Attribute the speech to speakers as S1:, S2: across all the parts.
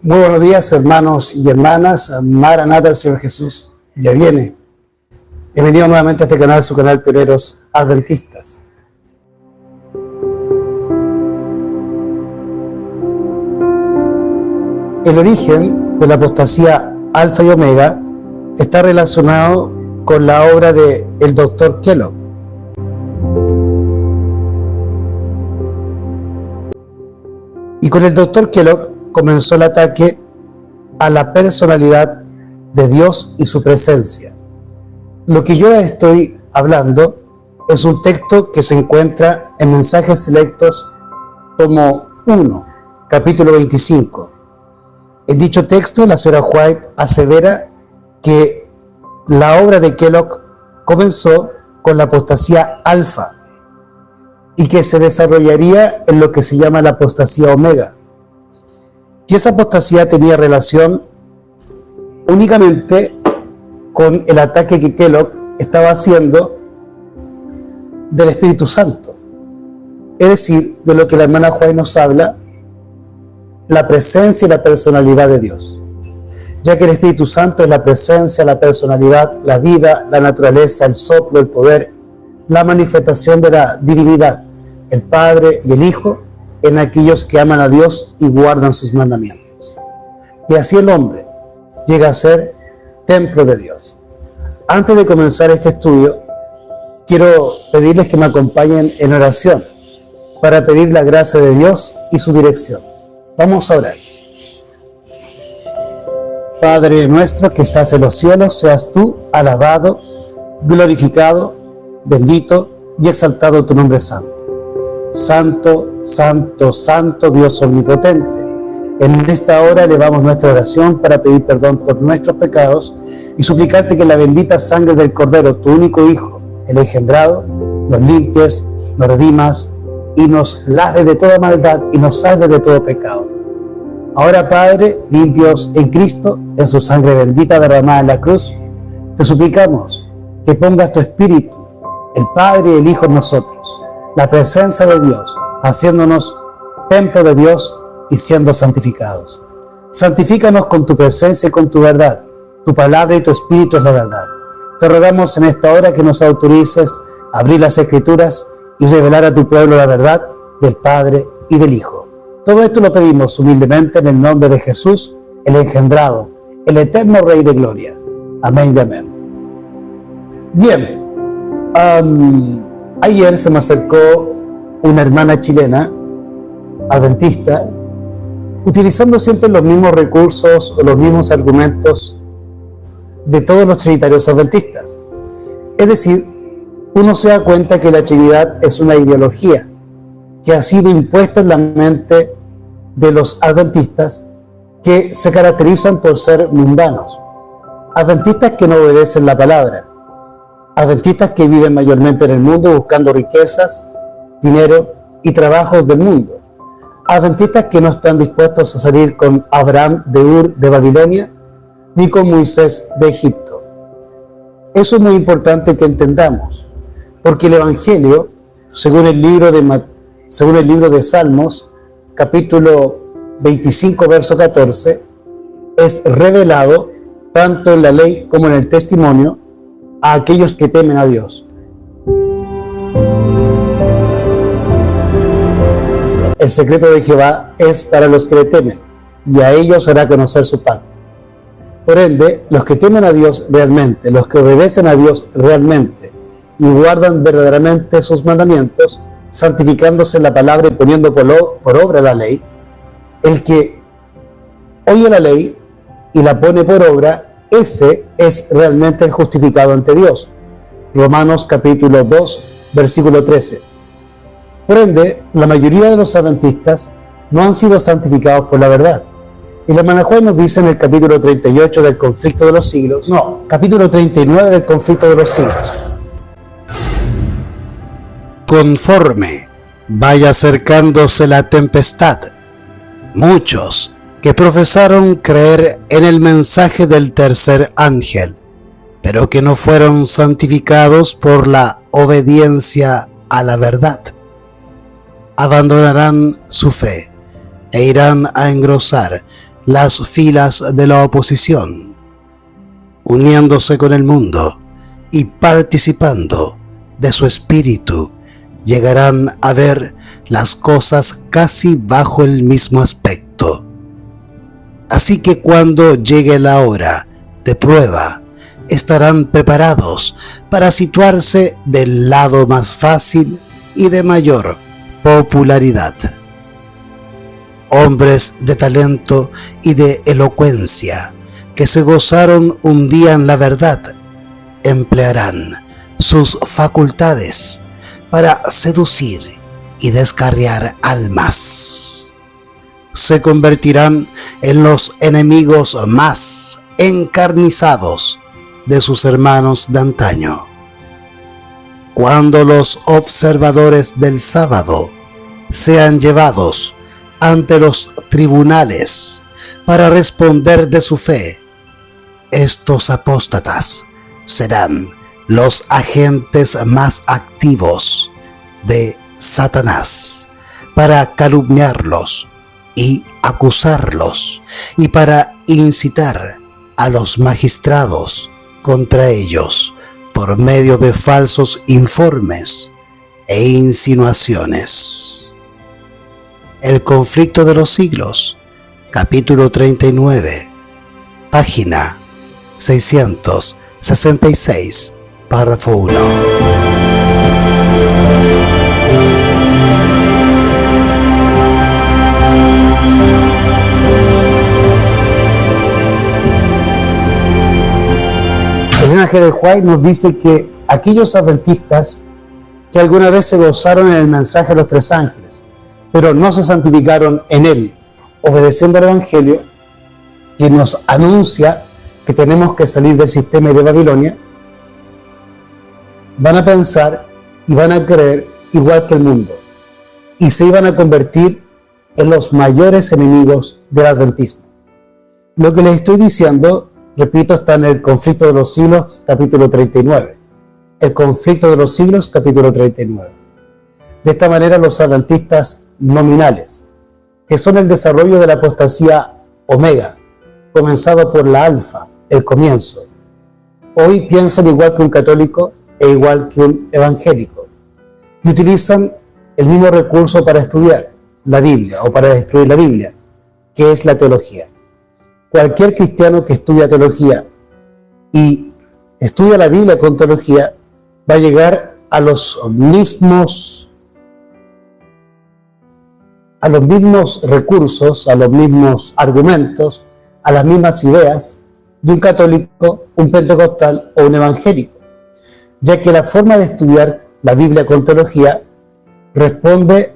S1: Muy buenos días, hermanos y hermanas. Maranata, el Señor Jesús ya viene. Bienvenido nuevamente a este canal, su canal Pioneros Adventistas. El origen de la apostasía Alfa y Omega está relacionado con la obra de el Dr. Kellogg. Y con el Dr. Kellogg comenzó el ataque a la personalidad de Dios y su presencia. Lo que yo estoy hablando es un texto que se encuentra en Mensajes Selectos, tomo 1, capítulo 25. En dicho texto, la señora White asevera que la obra de Kellogg comenzó con la apostasía alfa y que se desarrollaría en lo que se llama la apostasía omega. Y esa apostasía tenía relación únicamente con el ataque que Kellogg estaba haciendo del Espíritu Santo. Es decir, de lo que la hermana White nos habla, la presencia y la personalidad de Dios. Ya que el Espíritu Santo es la presencia, la personalidad, la vida, la naturaleza, el soplo, el poder, la manifestación de la divinidad, el Padre y el Hijo, en aquellos que aman a Dios y guardan sus mandamientos. Y así el hombre llega a ser templo de Dios. Antes de comenzar este estudio, quiero pedirles que me acompañen en oración para pedir la gracia de Dios y su dirección. Vamos a orar. Padre nuestro que estás en los cielos, seas tú alabado, glorificado, bendito y exaltado tu nombre santo. Santo, santo, santo Dios omnipotente. En esta hora elevamos nuestra oración para pedir perdón por nuestros pecados y suplicarte que la bendita sangre del Cordero, tu único Hijo, el engendrado, nos limpies, nos redimas y nos lave de toda maldad y nos salve de todo pecado. Ahora, Padre, limpios en Cristo, en su sangre bendita derramada en la cruz, te suplicamos que pongas tu Espíritu, el Padre y el Hijo en nosotros, la presencia de Dios, haciéndonos templo de Dios y siendo santificados. Santifícanos con tu presencia y con tu verdad. Tu palabra y tu Espíritu es la verdad. Te rogamos en esta hora que nos autorices a abrir las Escrituras y revelar a tu pueblo la verdad del Padre y del Hijo. Todo esto lo pedimos humildemente en el nombre de Jesús, el engendrado, el eterno Rey de Gloria. Amén y amén. Bien, ayer se me acercó una hermana chilena, adventista, utilizando siempre los mismos recursos o los mismos argumentos de todos los trinitarios adventistas. Es decir, uno se da cuenta que la Trinidad es una ideología que ha sido impuesta en la mente de los adventistas, que se caracterizan por ser mundanos, adventistas que no obedecen la palabra, adventistas que viven mayormente en el mundo buscando riquezas, dinero y trabajos del mundo, adventistas que no están dispuestos a salir con Abraham de Ur de Babilonia ni con Moisés de Egipto. Eso es muy importante que entendamos, porque el Evangelio, según el libro de Salmos, capítulo 25, verso 14, es revelado tanto en la ley como en el testimonio a aquellos que temen a Dios. El secreto de Jehová es para los que le temen, y a ellos hará conocer su pacto. Por ende, los que temen a Dios realmente, los que obedecen a Dios realmente y guardan verdaderamente sus mandamientos, santificándose en la palabra y poniendo por obra la ley, el que oye la ley y la pone por obra, ese es realmente el justificado ante Dios. Romanos capítulo 2, versículo 13. Por ende, la mayoría de los adventistas no han sido santificados por la verdad. Y la hermana Juan nos dice en el capítulo 38 del conflicto de los siglos, capítulo 39 del conflicto de los siglos: conforme vaya acercándose la tempestad, muchos que profesaron creer en el mensaje del tercer ángel, pero que no fueron santificados por la obediencia a la verdad, abandonarán su fe e irán a engrosar las filas de la oposición, uniéndose con el mundo y participando de su espíritu, llegarán a ver las cosas casi bajo el mismo aspecto. Así que cuando llegue la hora de prueba, estarán preparados para situarse del lado más fácil y de mayor popularidad. Hombres de talento y de elocuencia que se gozaron un día en la verdad, emplearán sus facultades para seducir y descarriar almas. Se convertirán en los enemigos más encarnizados de sus hermanos de antaño. Cuando los observadores del sábado sean llevados ante los tribunales para responder de su fe, estos apóstatas serán los agentes más activos de Satanás para calumniarlos y acusarlos y para incitar a los magistrados contra ellos por medio de falsos informes e insinuaciones. El conflicto de los siglos, capítulo 39, página 666, párrafo 1. El Ángel de White nos dice que aquellos adventistas que alguna vez se gozaron en el mensaje de los tres ángeles, pero no se santificaron en él, obedeciendo al Evangelio, que nos anuncia que tenemos que salir del sistema de Babilonia, van a pensar y van a creer igual que el mundo, y se iban a convertir en los mayores enemigos del adventismo. Lo que les estoy diciendo, repito, está en el conflicto de los siglos, capítulo 39. El conflicto de los siglos, capítulo 39. De esta manera, los adventistas nominales, que son el desarrollo de la apostasía omega, comenzado por la alfa, el comienzo, hoy piensan igual que un católico e igual que un evangélico, y utilizan el mismo recurso para estudiar la Biblia o para destruir la Biblia, que es la teología. Cualquier cristiano que estudia teología y estudia la Biblia con teología va a llegar a los mismos recursos, a los mismos argumentos, a las mismas ideas de un católico, un pentecostal o un evangélico, ya que la forma de estudiar la Biblia con teología responde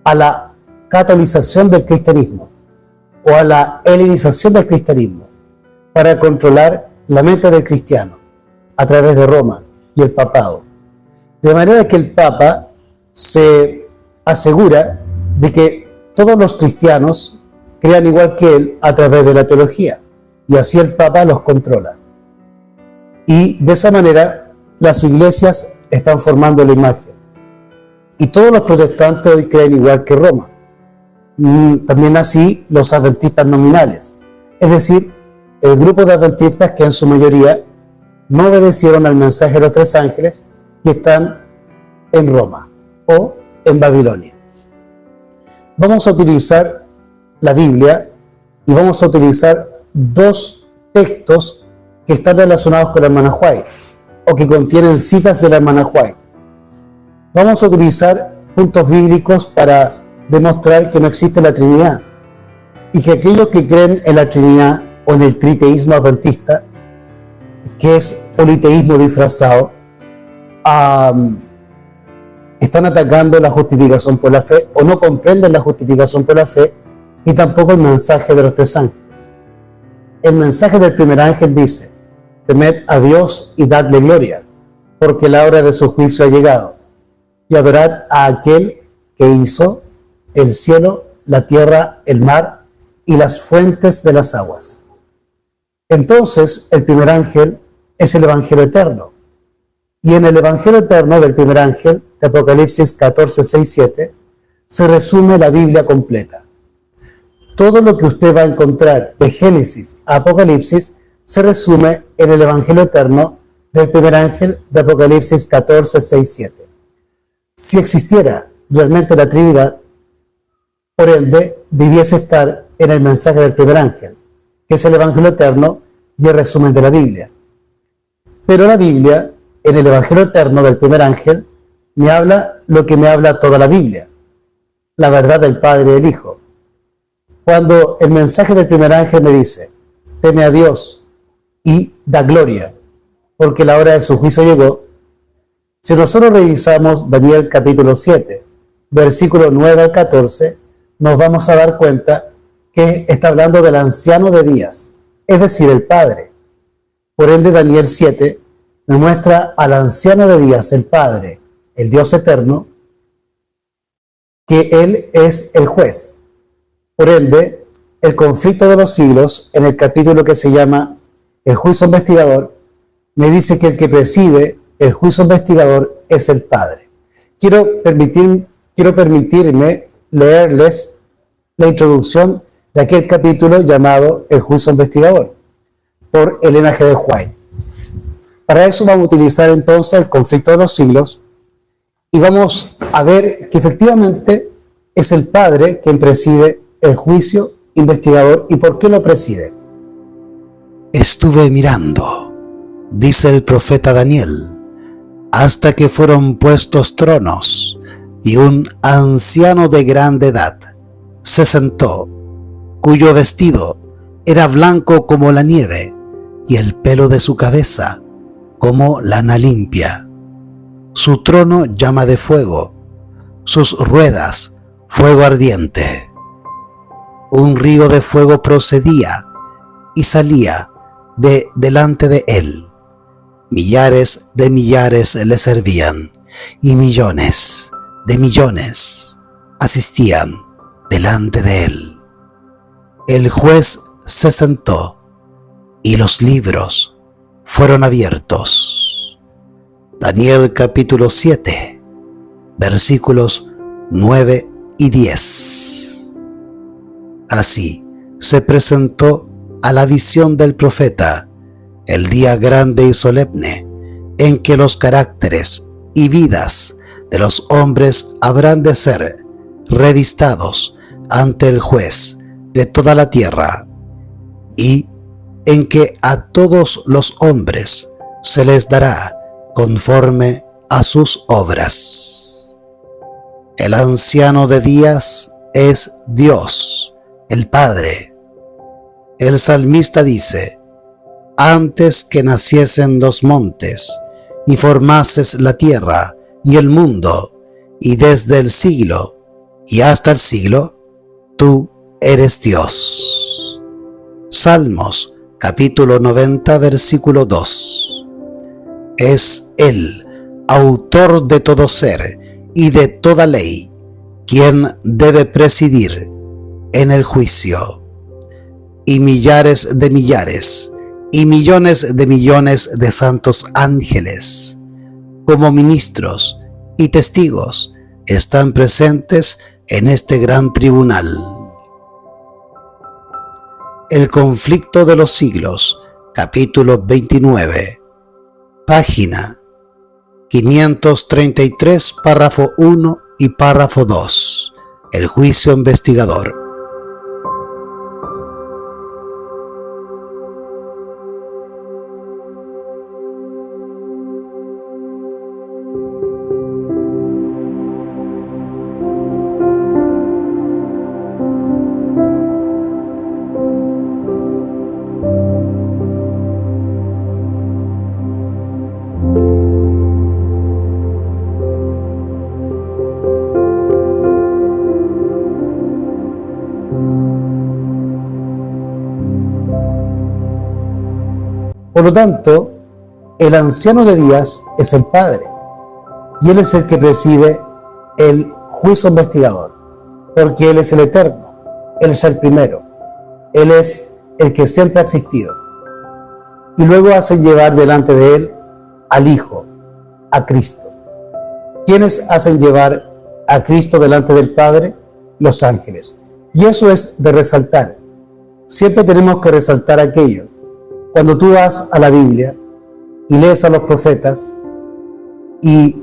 S1: a la catolización del cristianismo o a la helenización del cristianismo para controlar la mente del cristiano a través de Roma y el papado. De manera que el Papa se asegura de que todos los cristianos crean igual que él a través de la teología, y así el Papa los controla. Y de esa manera las iglesias están formando la imagen. Y todos los protestantes hoy creen igual que Roma. También así los adventistas nominales, es decir, el grupo de adventistas que en su mayoría no obedecieron al mensaje de los tres ángeles y están en Roma o en Babilonia. Vamos a utilizar la Biblia y vamos a utilizar dos textos que están relacionados con la hermana White o que contienen citas de la hermana White. Vamos a utilizar puntos bíblicos para demostrar que no existe la Trinidad y que aquellos que creen en la Trinidad o en el triteísmo adventista, que es politeísmo disfrazado, están atacando la justificación por la fe o no comprenden la justificación por la fe y tampoco el mensaje de los tres ángeles. El mensaje del primer ángel dice: temed a Dios y dadle gloria, porque la hora de su juicio ha llegado, y adorad a aquel que hizo el cielo, la tierra, el mar y las fuentes de las aguas. Entonces, el primer ángel es el Evangelio eterno. Y en el Evangelio eterno del primer ángel, de Apocalipsis 14, 6, 7, se resume la Biblia completa. Todo lo que usted va a encontrar de Génesis a Apocalipsis se resume en el Evangelio eterno del primer ángel de Apocalipsis 14, 6, 7. Si existiera realmente la Trinidad, por ende, debiese estar en el mensaje del primer ángel, que es el Evangelio eterno y el resumen de la Biblia. Pero la Biblia, en el Evangelio eterno del primer ángel, me habla lo que me habla toda la Biblia, la verdad del Padre y del Hijo. Cuando el mensaje del primer ángel me dice, teme a Dios y da gloria, porque la hora de su juicio llegó, si nosotros revisamos Daniel capítulo 7, versículo 9 al 14, nos vamos a dar cuenta que está hablando del anciano de días, es decir, el Padre. Por ende, Daniel 7 me muestra al anciano de días, el Padre, el Dios eterno, que Él es el juez. Por ende, el conflicto de los siglos, en el capítulo que se llama el juicio investigador, me dice que el que preside el juicio investigador es el Padre. Quiero permitirme leerles la introducción de aquel capítulo llamado el juicio investigador, por Elena G. de White. Para eso vamos a utilizar entonces el conflicto de los siglos y vamos a ver que efectivamente es el Padre quien preside el juicio investigador. ¿Y por qué lo preside? Estuve mirando, dice el profeta Daniel, hasta que fueron puestos tronos, y un anciano de grande edad se sentó, cuyo vestido era blanco como la nieve, y el pelo de su cabeza como lana limpia. Su trono llama de fuego, sus ruedas fuego ardiente. Un río de fuego procedía y salía de delante de él. Millares de millares le servían, y millones de millones asistían delante de él. El juez se sentó, y los libros fueron abiertos. Daniel capítulo 7, versículos 9 y 10. Así se presentó a la visión del profeta el día grande y solemne en que los caracteres y vidas de los hombres habrán de ser revistados ante el juez de toda la tierra, y en que a todos los hombres se les dará conforme a sus obras. El anciano de días es Dios, el Padre. El salmista dice: antes que naciesen los montes, y formases la tierra y el mundo, y desde el siglo y hasta el siglo, tú eres Dios. Salmos capítulo 90, versículo 2. Es Él, autor de todo ser y de toda ley, quien debe presidir en el juicio. Y millares de millares y millones de santos ángeles, como ministros y testigos, están presentes en este gran tribunal. El conflicto de los siglos, capítulo 29, página 533, párrafo 1 y párrafo 2. El juicio investigador. Por lo tanto, el anciano de días es el Padre, y Él es el que preside el juicio investigador, porque Él es el eterno, Él es el primero, Él es el que siempre ha existido. Y luego hacen llevar delante de Él al Hijo, a Cristo. ¿Quiénes hacen llevar a Cristo delante del Padre? Los ángeles. Y eso es de resaltar. Siempre tenemos que resaltar aquello. Cuando tú vas a la Biblia y lees a los profetas y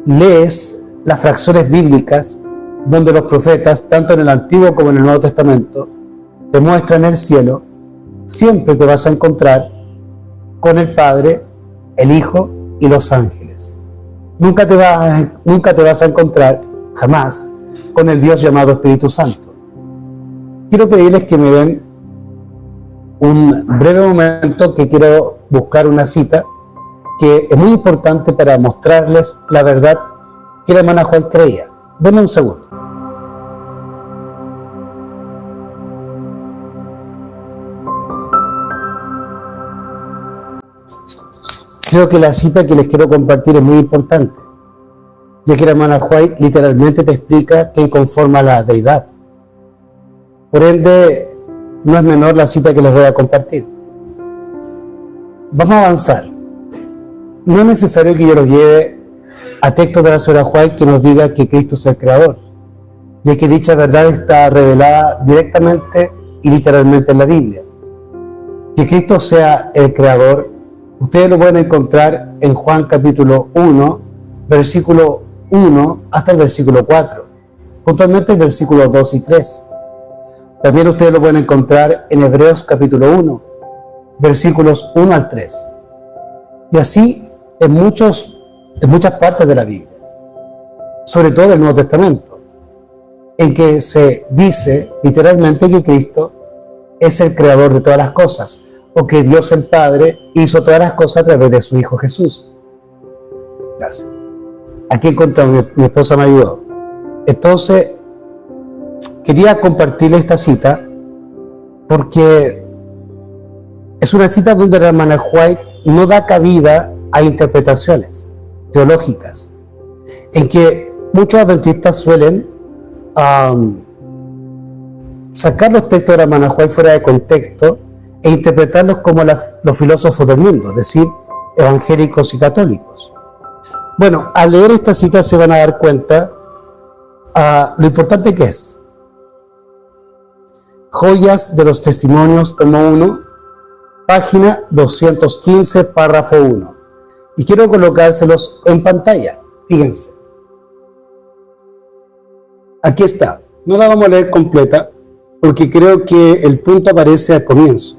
S1: lees las fracciones bíblicas donde los profetas, tanto en el Antiguo como en el Nuevo Testamento, te muestran el cielo, siempre te vas a encontrar con el Padre, el Hijo y los ángeles. Nunca te vas a encontrar, jamás, con el Dios llamado Espíritu Santo. Quiero pedirles que me den un breve momento, que quiero buscar una cita que es muy importante para mostrarles la verdad que la hermana White creía. Denme un segundo. Creo que la cita que les quiero compartir es muy importante, ya que la hermana White literalmente te explica quién conforma la deidad. Por ende, no es menor la cita que les voy a compartir. Vamos a avanzar. No es necesario que yo los lleve a textos de la señora White que nos diga que Cristo es el Creador, ya que dicha verdad está revelada directamente y literalmente en la Biblia. Que Cristo sea el Creador, ustedes lo pueden encontrar en Juan capítulo 1, versículo 1 hasta el versículo 4, puntualmente el versículo 2 y 3. También ustedes lo pueden encontrar en Hebreos capítulo 1, versículos 1 al 3. Y así en muchas partes de la Biblia, sobre todo el Nuevo Testamento, en que se dice literalmente que Cristo es el creador de todas las cosas, o que Dios el Padre hizo todas las cosas a través de su Hijo Jesús. Gracias. Aquí encontramos, mi esposa me ayudó. Entonces, quería compartirle esta cita porque es una cita donde la hermana White no da cabida a interpretaciones teológicas, en que muchos adventistas suelen sacar los textos de la hermana White fuera de contexto e interpretarlos como los filósofos del mundo, es decir, evangélicos y católicos. Bueno, al leer esta cita se van a dar cuenta lo importante que es. Joyas de los Testimonios, tomo 1, página 215, párrafo 1. Y quiero colocárselos en pantalla. Fíjense. Aquí está. No la vamos a leer completa porque creo que el punto aparece al comienzo.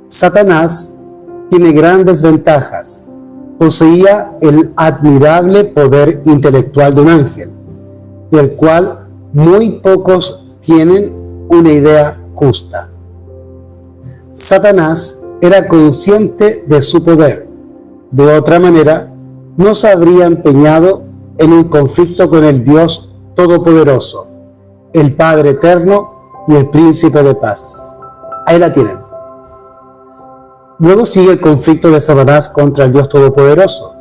S1: Satanás tiene grandes ventajas. Poseía el admirable poder intelectual de un ángel, del cual muy pocos tienen una idea justa. Satanás era consciente de su poder. De otra manera, no se habría empeñado en un conflicto con el Dios Todopoderoso, el Padre Eterno y el Príncipe de Paz. Ahí la tienen. Luego sigue el conflicto de Satanás contra el Dios Todopoderoso.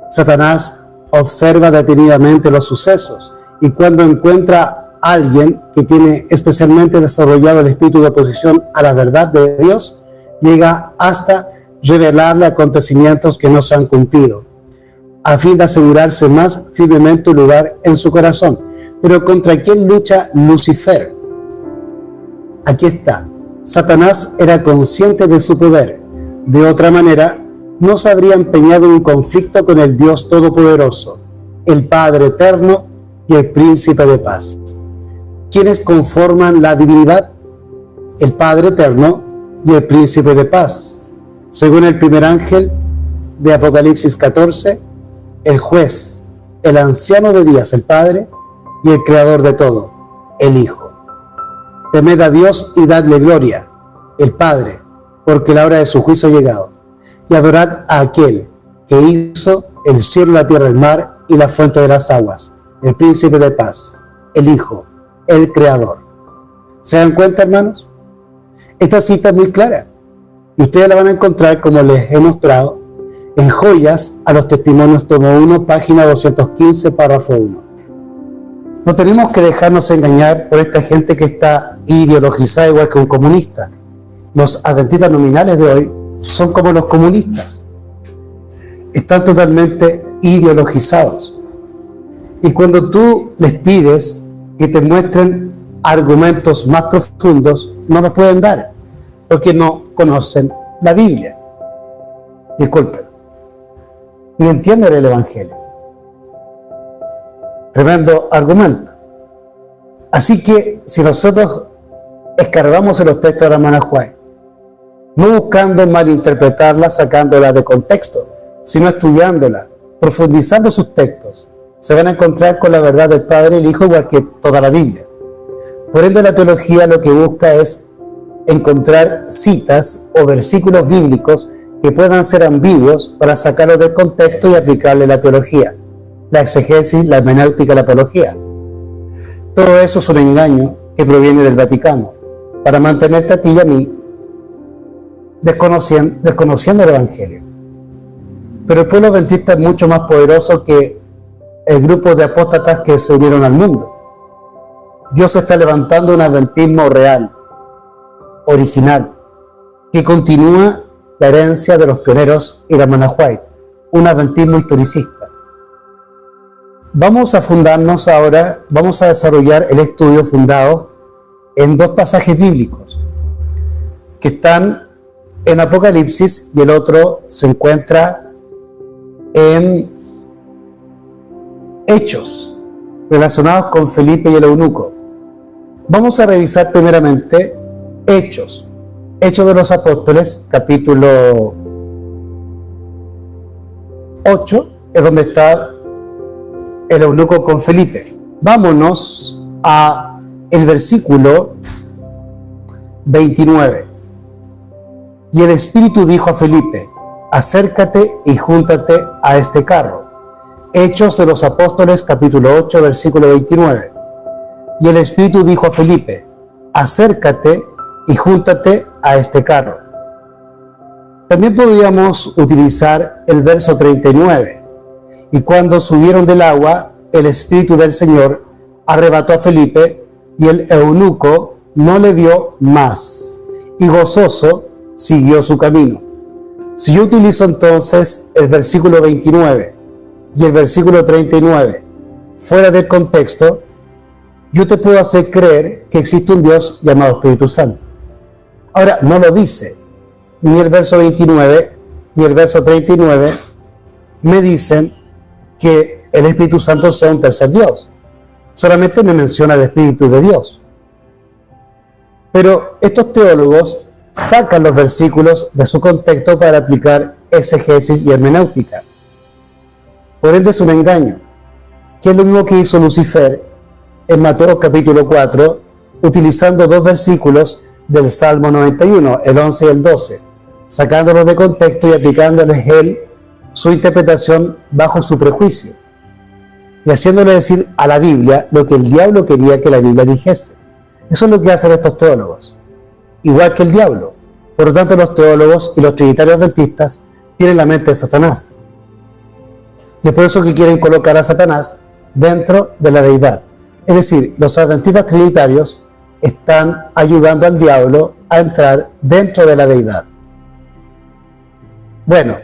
S1: Satanás observa detenidamente los sucesos y cuando encuentra a alguien que tiene especialmente desarrollado el espíritu de oposición a la verdad de Dios, llega hasta revelarle acontecimientos que no se han cumplido, a fin de asegurarse más firmemente un lugar en su corazón. Pero ¿contra quién lucha Lucifer? Aquí está. Satanás era consciente de su poder. De otra manera, no se habría empeñado en un conflicto con el Dios Todopoderoso, el Padre Eterno y el Príncipe de Paz. ¿Quiénes conforman la divinidad? El Padre Eterno y el Príncipe de Paz. Según el primer ángel de Apocalipsis 14, el juez, el anciano de días, el Padre, y el creador de todo, el Hijo. Temed a Dios y dadle gloria, el Padre, porque la hora de su juicio ha llegado. Y adorad a aquel que hizo el cielo, la tierra, el mar y la fuente de las aguas, el Príncipe de Paz, el Hijo, el Creador. ¿Se dan cuenta, hermanos? Esta cita es muy clara y ustedes la van a encontrar, como les he mostrado, en Joyas a los Testimonios, tomo 1, página 215, párrafo 1. No tenemos que dejarnos engañar por esta gente que está ideologizada igual que un comunista. Los adventistas nominales de hoy son como los comunistas. Están totalmente ideologizados. Y cuando tú les pides que te muestren argumentos más profundos no los pueden dar, porque no conocen la Biblia. Disculpen, ni entienden el Evangelio. Tremendo argumento. Así que si nosotros escarbamos en los textos de la hermana White, no buscando malinterpretarla, sacándola de contexto, sino estudiándola, profundizando sus textos, se van a encontrar con la verdad del Padre y el Hijo, igual que toda la Biblia. Por ende, la teología lo que busca es encontrar citas o versículos bíblicos que puedan ser ambiguos para sacarlos del contexto y aplicarle la teología, la exegesis, la hermenéutica, la apología. Todo eso es un engaño que proviene del Vaticano para mantenerte a ti y a mí desconociendo el Evangelio. Pero el pueblo adventista es mucho más poderoso que el grupo de apóstatas que se unieron al mundo. Dios está levantando un adventismo real, original, que continúa la herencia de los pioneros y la hermana White, un adventismo historicista. Vamos a fundarnos ahora, vamos a desarrollar el estudio fundado en dos pasajes bíblicos que están en Apocalipsis y el otro se encuentra en Hechos, relacionados con Felipe y el eunuco. Vamos a revisar primeramente Hechos de los Apóstoles, capítulo 8, es donde está el eunuco con Felipe. Vámonos a el versículo 29. Y el Espíritu dijo a Felipe: acércate y júntate a este carro. Hechos de los Apóstoles, capítulo 8, versículo 29. Y el Espíritu dijo a Felipe: acércate y júntate a este carro. También podríamos utilizar el verso 39. Y cuando subieron del agua, el Espíritu del Señor arrebató a Felipe, y el eunuco no le vio más, y gozoso siguió su camino. Si yo utilizo entonces el versículo 29 y el versículo 39 fuera del contexto, yo te puedo hacer creer que existe un Dios llamado Espíritu Santo. Ahora, no lo dice, ni el verso 29 ni el verso 39 me dicen que el Espíritu Santo sea un tercer Dios. Solamente me menciona el Espíritu de Dios. Pero estos teólogos sacan los versículos de su contexto para aplicar exegesis y hermenéutica. Por ende es un engaño, que es lo mismo que hizo Lucifer en Mateo capítulo 4, utilizando dos versículos del Salmo 91, el 11 y el 12, sacándolos de contexto y aplicándoles él su interpretación bajo su prejuicio, y haciéndole decir a la Biblia lo que el diablo quería que la Biblia dijese. Eso es lo que hacen estos teólogos, igual que el diablo. Por lo tanto, los teólogos y los trinitarios adventistas tienen la mente de Satanás. Y es por eso que quieren colocar a Satanás dentro de la deidad. Es decir, los adventistas trinitarios están ayudando al diablo a entrar dentro de la deidad. Bueno,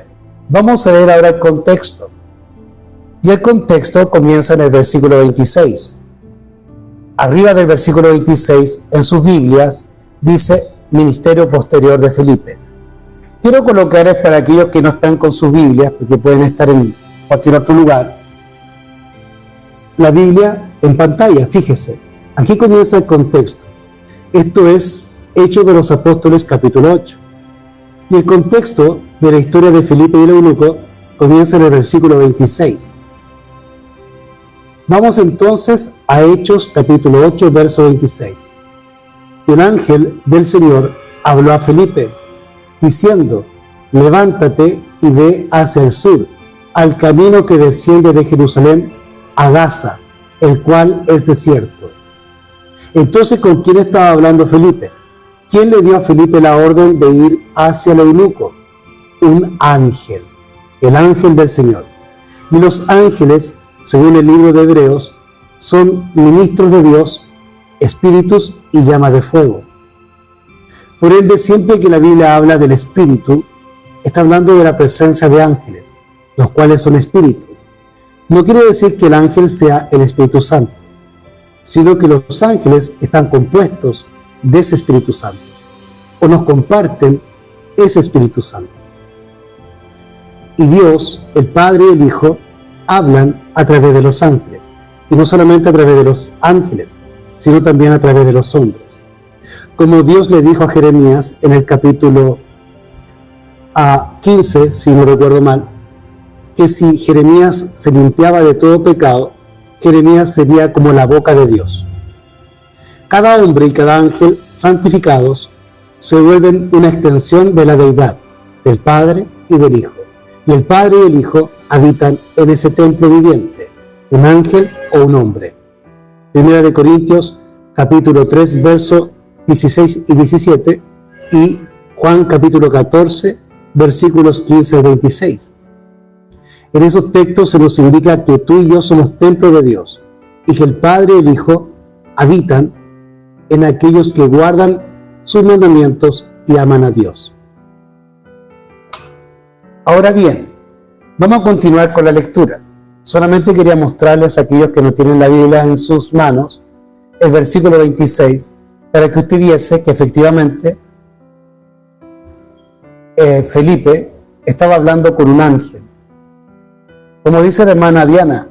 S1: vamos a leer ahora el contexto. Y el contexto comienza en el versículo 26. Arriba del versículo 26, en sus Biblias, dice ministerio posterior de Felipe. Quiero colocar para aquellos que no están con sus Biblias, porque pueden estar en cualquier otro lugar, la Biblia en pantalla. Fíjese, aquí comienza el contexto. Esto es Hechos de los Apóstoles, capítulo 8. Y el contexto de la historia de Felipe y el eunuco comienza en el versículo 26. Vamos entonces a Hechos, capítulo 8, verso 26. Y el ángel del Señor habló a Felipe, diciendo: levántate y ve hacia el sur, al camino que desciende de Jerusalén a Gaza, el cual es desierto. Entonces, ¿con quién estaba hablando Felipe? ¿Quién le dio a Felipe la orden de ir hacia el eunuco? Un ángel, el ángel del Señor. Y los ángeles, según el libro de Hebreos, son ministros de Dios, espíritus y llama de fuego. Por ende, siempre que la Biblia habla del espíritu, está hablando de la presencia de ángeles, los cuales son espíritus. No quiere decir que el ángel sea el Espíritu Santo, sino que los ángeles están compuestos de ese Espíritu Santo, o nos comparten ese Espíritu Santo. Y Dios, el Padre y el Hijo, hablan a través de los ángeles, y no solamente a través de los ángeles, sino también a través de los hombres. Como Dios le dijo a Jeremías en el capítulo 15, si no recuerdo mal, que si Jeremías se limpiaba de todo pecado, Jeremías sería como la boca de Dios. Cada hombre y cada ángel santificados se vuelven una extensión de la deidad, del Padre y del Hijo. Y el Padre y el Hijo habitan en ese templo viviente, un ángel o un hombre. Primera de Corintios, capítulo 3, versos 16 y 17, y Juan, capítulo 14, versículos 15 al 26. En esos textos se nos indica que tú y yo somos templo de Dios, y que el Padre y el Hijo habitan en aquellos que guardan sus mandamientos y aman a Dios. Ahora bien, vamos a continuar con la lectura. Solamente quería mostrarles a aquellos que no tienen la Biblia en sus manos el versículo 26, para que usted viese que efectivamente Felipe estaba hablando con un ángel. Como dice la hermana Diana,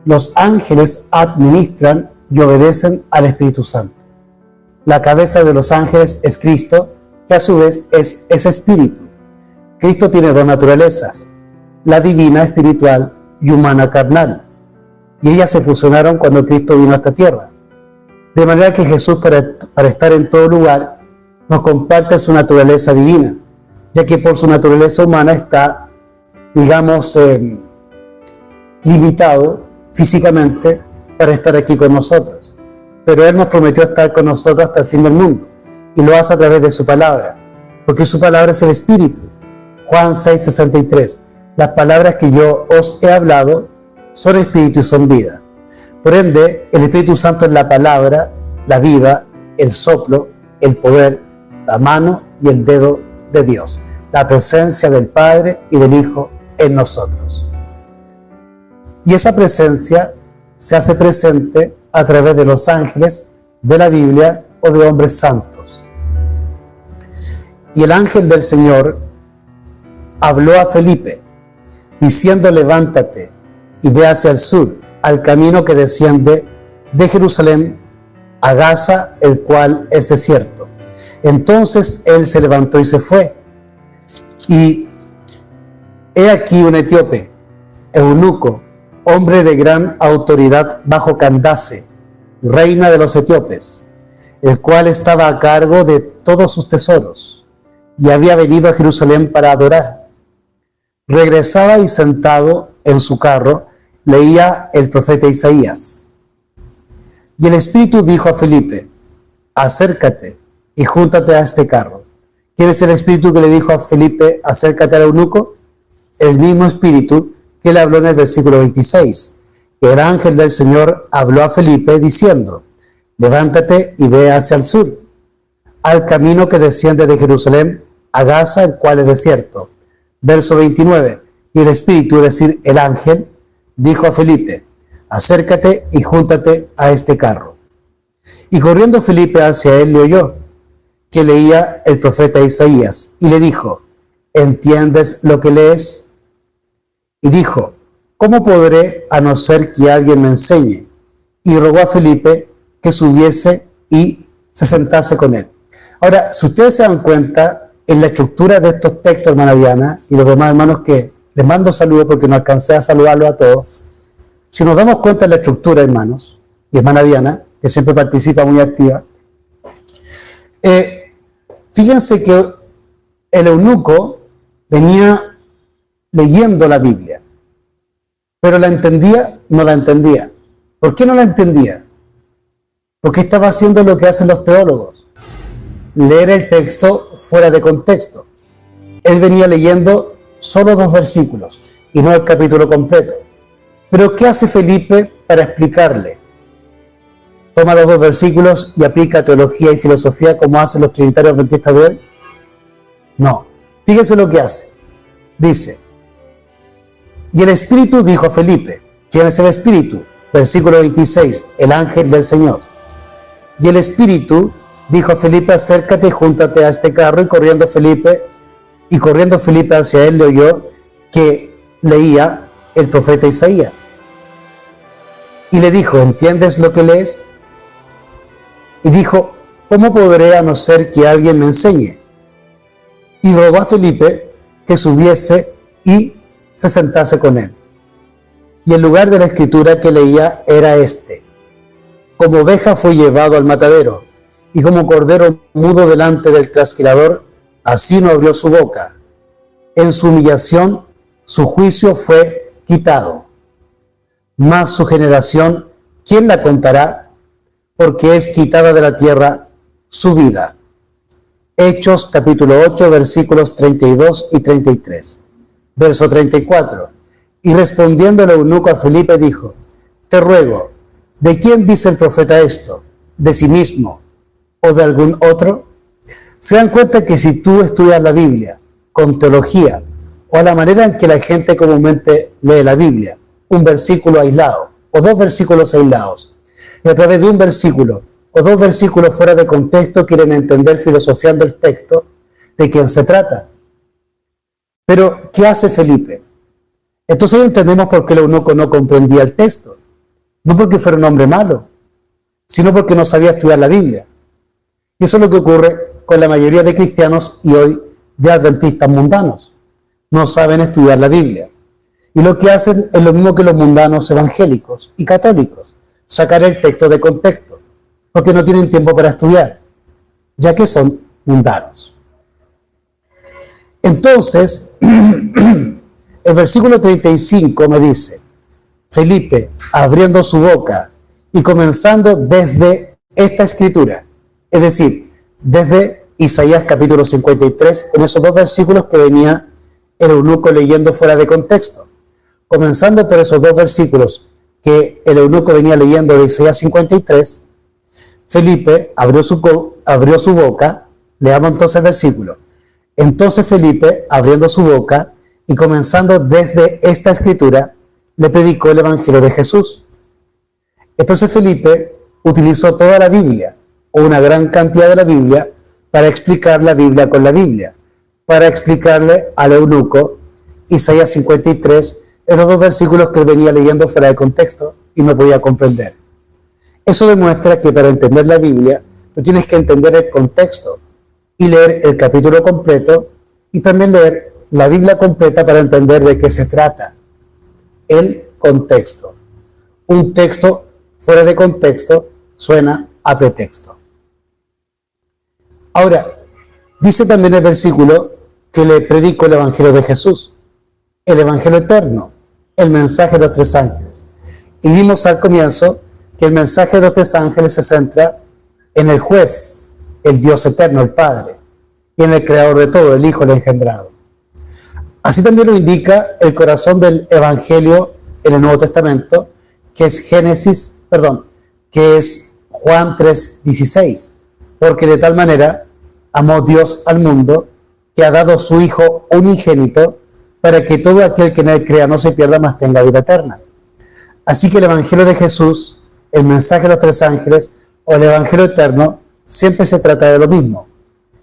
S1: los ángeles administran y obedecen al Espíritu Santo. La cabeza de los ángeles es Cristo, que a su vez es ese Espíritu. Cristo tiene dos naturalezas, la divina espiritual y humana carnal, y ellas se fusionaron cuando Cristo vino a esta tierra. De manera que Jesús, para estar en todo lugar, nos comparte su naturaleza divina, ya que por su naturaleza humana está, digamos, limitado físicamente para estar aquí con nosotros. Pero Él nos prometió estar con nosotros hasta el fin del mundo, y lo hace a través de su palabra, porque su palabra es el Espíritu. Juan 6:63, las palabras que yo os he hablado son Espíritu y son vida. Por ende, el Espíritu Santo es la palabra, la vida, el soplo, el poder, la mano y el dedo de Dios, la presencia del Padre y del Hijo en nosotros. Y esa presencia se hace presente a través de los ángeles de la Biblia o de hombres santos. Y el ángel del Señor habló a Felipe, diciendo: levántate y ve hacia el sur, al camino que desciende de Jerusalén a Gaza, el cual es desierto. Entonces él se levantó y se fue. Y he aquí un etíope, eunuco, hombre de gran autoridad bajo Candace, reina de los etíopes, el cual estaba a cargo de todos sus tesoros, y había venido a Jerusalén para adorar. Regresaba y sentado en su carro, leía el profeta Isaías. Y el Espíritu dijo a Felipe: acércate y júntate a este carro. ¿Quién es el Espíritu que le dijo a Felipe: acércate al eunuco? El mismo Espíritu que le habló en el versículo 26. El ángel del Señor habló a Felipe diciendo: levántate y ve hacia el sur, al camino que desciende de Jerusalén a Gaza, el cual es desierto. Verso 29. Y el Espíritu, es decir, el ángel, dijo a Felipe: acércate y júntate a este carro. Y corriendo Felipe hacia él, le oyó que leía el profeta Isaías, y le dijo: ¿entiendes lo que lees? Y dijo: ¿cómo podré a no ser que alguien me enseñe? Y rogó a Felipe que subiese y se sentase con él. Ahora, si ustedes se dan cuenta, en la estructura de estos textos, hermana Diana, y los demás hermanos que les mando saludos porque no alcancé a saludarlos a todos, si nos damos cuenta de la estructura, hermanos, y hermana Diana, que siempre participa muy activa, fíjense que el eunuco venía leyendo la Biblia, pero la entendía, no la entendía. ¿Por qué no la entendía? Porque estaba haciendo lo que hacen los teólogos: leer el texto fuera de contexto. Él venía leyendo solo 2 versículos y no el capítulo completo. Pero ¿qué hace Felipe para explicarle? Toma los 2 versículos y aplica teología y filosofía como hacen los trinitarios adventistas de hoy. No, fíjese lo que hace. Dice: y el Espíritu dijo a Felipe. ¿Quién es el Espíritu? Versículo 26, el ángel del Señor. Y el Espíritu dijo a Felipe, acércate y júntate a este carro, y corriendo Felipe hacia él, le oyó que leía el profeta Isaías. Y le dijo, ¿entiendes lo que lees? Y dijo, ¿cómo podré a no ser que alguien me enseñe? Y rogó a Felipe que subiese y se sentase con él. Y el lugar de la escritura que leía era este: como oveja fue llevado al matadero, y como cordero mudo delante del trasquilador, así no abrió su boca. En su humillación su juicio fue quitado. Mas su generación, ¿quién la contará? Porque es quitada de la tierra su vida. Hechos capítulo 8, versículos 32 y 33. Verso 34. Y respondiendo el eunuco a Felipe dijo, te ruego, ¿de quién dice el profeta esto? ¿De sí mismo o de algún otro? Se dan cuenta que si tú estudias la Biblia con teología o a la manera en que la gente comúnmente lee la Biblia, un versículo aislado o dos versículos aislados, y a través de un versículo o dos versículos fuera de contexto quieren entender filosofiando el texto, ¿de quién se trata? Pero, ¿qué hace Felipe? Entonces entendemos por qué el eunuco no comprendía el texto. No porque fuera un hombre malo, sino porque no sabía estudiar la Biblia. Y eso es lo que ocurre con la mayoría de cristianos y hoy de adventistas mundanos. No saben estudiar la Biblia. Y lo que hacen es lo mismo que los mundanos evangélicos y católicos, sacar el texto de contexto, porque no tienen tiempo para estudiar, ya que son mundanos. Entonces, el versículo 35 me dice, Felipe, abriendo su boca y comenzando desde esta escritura, es decir, desde Isaías capítulo 53, en esos dos versículos que venía el eunuco leyendo fuera de contexto. Comenzando por esos dos versículos que el eunuco venía leyendo de Isaías 53, Felipe abrió su boca, leamos entonces el versículo. Entonces Felipe, abriendo su boca y comenzando desde esta escritura, le predicó el Evangelio de Jesús. Entonces Felipe utilizó toda la Biblia, o una gran cantidad de la Biblia, para explicar la Biblia con la Biblia, para explicarle al eunuco Isaías 53, esos dos versículos que él venía leyendo fuera de contexto y no podía comprender. Eso demuestra que para entender la Biblia, tú tienes que entender el contexto y leer el capítulo completo y también leer la Biblia completa para entender de qué se trata. El contexto. Un texto fuera de contexto suena a pretexto. Ahora, dice también el versículo que le predico el Evangelio de Jesús, el Evangelio eterno, el mensaje de los tres ángeles. Y vimos al comienzo que el mensaje de los tres ángeles se centra en el juez, el Dios eterno, el Padre, y en el creador de todo, el Hijo, el engendrado. Así también lo indica el corazón del Evangelio en el Nuevo Testamento, que es Juan 3:16, porque de tal manera amó Dios al mundo que ha dado su Hijo unigénito para que todo aquel que en él crea no se pierda, mas tenga vida eterna. Así que el Evangelio de Jesús, el mensaje de los tres ángeles o el Evangelio eterno siempre se trata de lo mismo,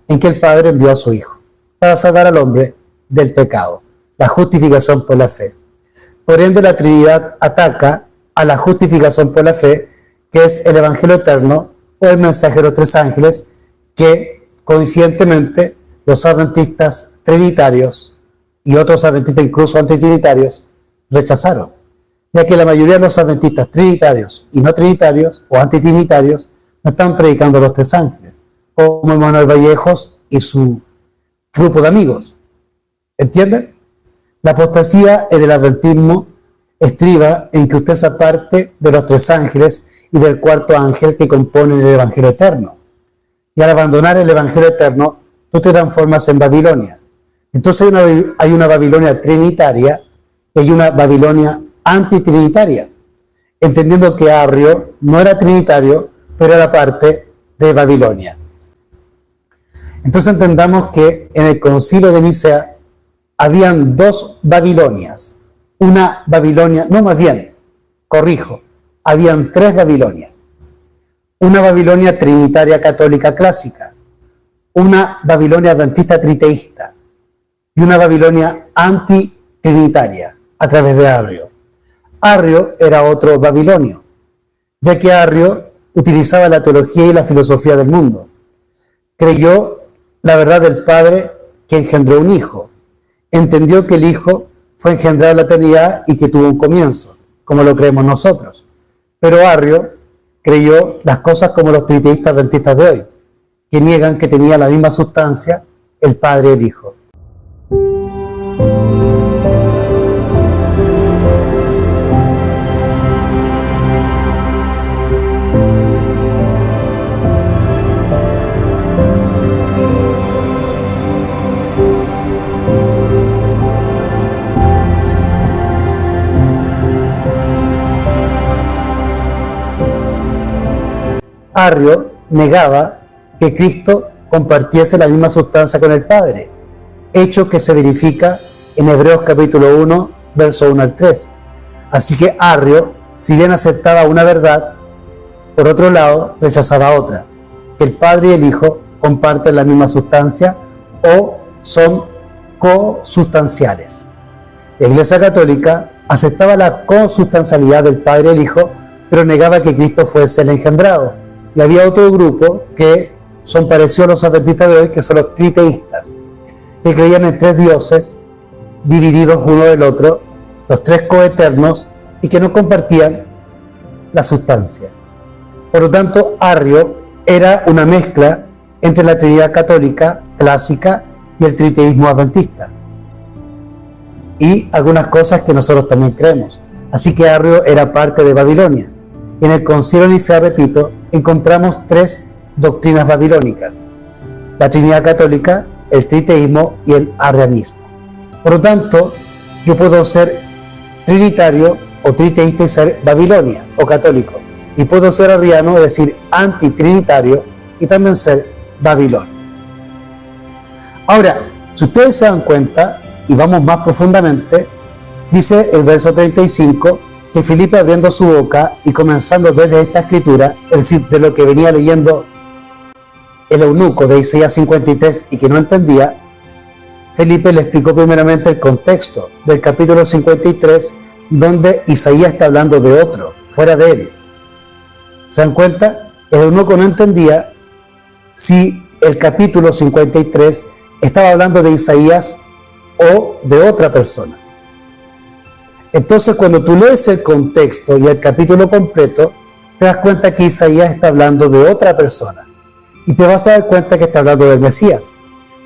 S1: en que el Padre envió a su Hijo para salvar al hombre del pecado, la justificación por la fe. Por ende, la Trinidad ataca a la justificación por la fe, que es el Evangelio eterno o el mensaje de los tres ángeles, que coincidentemente los adventistas trinitarios y otros adventistas incluso antitrinitarios rechazaron, ya que la mayoría de los adventistas trinitarios y no trinitarios o antitrinitarios no están predicando los tres ángeles, como Manuel Vallejos y su grupo de amigos. ¿Entienden? La apostasía en el adventismo estriba en que usted se aparte de los tres ángeles y del cuarto ángel que componen el Evangelio eterno. Y al abandonar el Evangelio eterno, tú te transformas en Babilonia. Entonces hay una Babilonia trinitaria y hay una Babilonia antitrinitaria, entendiendo que Arrio no era trinitario, pero era parte de Babilonia. Entonces entendamos que en el concilio de Nicea habían dos Babilonias. Una Babilonia, no más bien, corrijo, habían tres Babilonias. Una Babilonia trinitaria católica clásica, una Babilonia adventista triteísta y una Babilonia antitrinitaria a través de Arrio. Arrio era otro babilonio, ya que Arrio utilizaba la teología y la filosofía del mundo. Creyó la verdad del Padre que engendró un Hijo. Entendió que el Hijo fue engendrado en la eternidad y que tuvo un comienzo, como lo creemos nosotros. Pero Arrio creyó las cosas como los triteístas adventistas de hoy, que niegan que tenía la misma sustancia el Padre y el Hijo. Arrio negaba que Cristo compartiese la misma sustancia con el Padre, hecho que se verifica en Hebreos capítulo 1, verso 1 al 3. Así que Arrio, si bien aceptaba una verdad, por otro lado rechazaba otra, que el Padre y el Hijo comparten la misma sustancia o son cosustanciales. La Iglesia Católica aceptaba la consustancialidad del Padre y el Hijo, pero negaba que Cristo fuese el engendrado. Y había otro grupo que son parecidos a los adventistas de hoy, que son los triteístas, que creían en tres dioses divididos uno del otro, los tres coeternos, y que no compartían la sustancia. Por lo tanto, Arrio era una mezcla entre la Trinidad católica clásica y el triteísmo adventista, y algunas cosas que nosotros también creemos. Así que Arrio era parte de Babilonia. En el Concilio de Nicea, repito, encontramos tres doctrinas babilónicas: la Trinidad católica, el triteísmo y el arrianismo. Por lo tanto, yo puedo ser trinitario o triteísta y ser Babilonia o católico, y puedo ser arriano, es decir, antitrinitario, y también ser Babilonia. Ahora, si ustedes se dan cuenta, y vamos más profundamente, dice el verso 35, que Felipe, abriendo su boca y comenzando desde esta escritura, es decir, de lo que venía leyendo el eunuco de Isaías 53 y que no entendía, Felipe le explicó primeramente el contexto del capítulo 53, donde Isaías está hablando de otro, fuera de él. ¿Se dan cuenta? El eunuco no entendía si el capítulo 53 estaba hablando de Isaías o de otra persona. Entonces, cuando tú lees el contexto y el capítulo completo, te das cuenta que Isaías está hablando de otra persona. Y te vas a dar cuenta que está hablando del Mesías.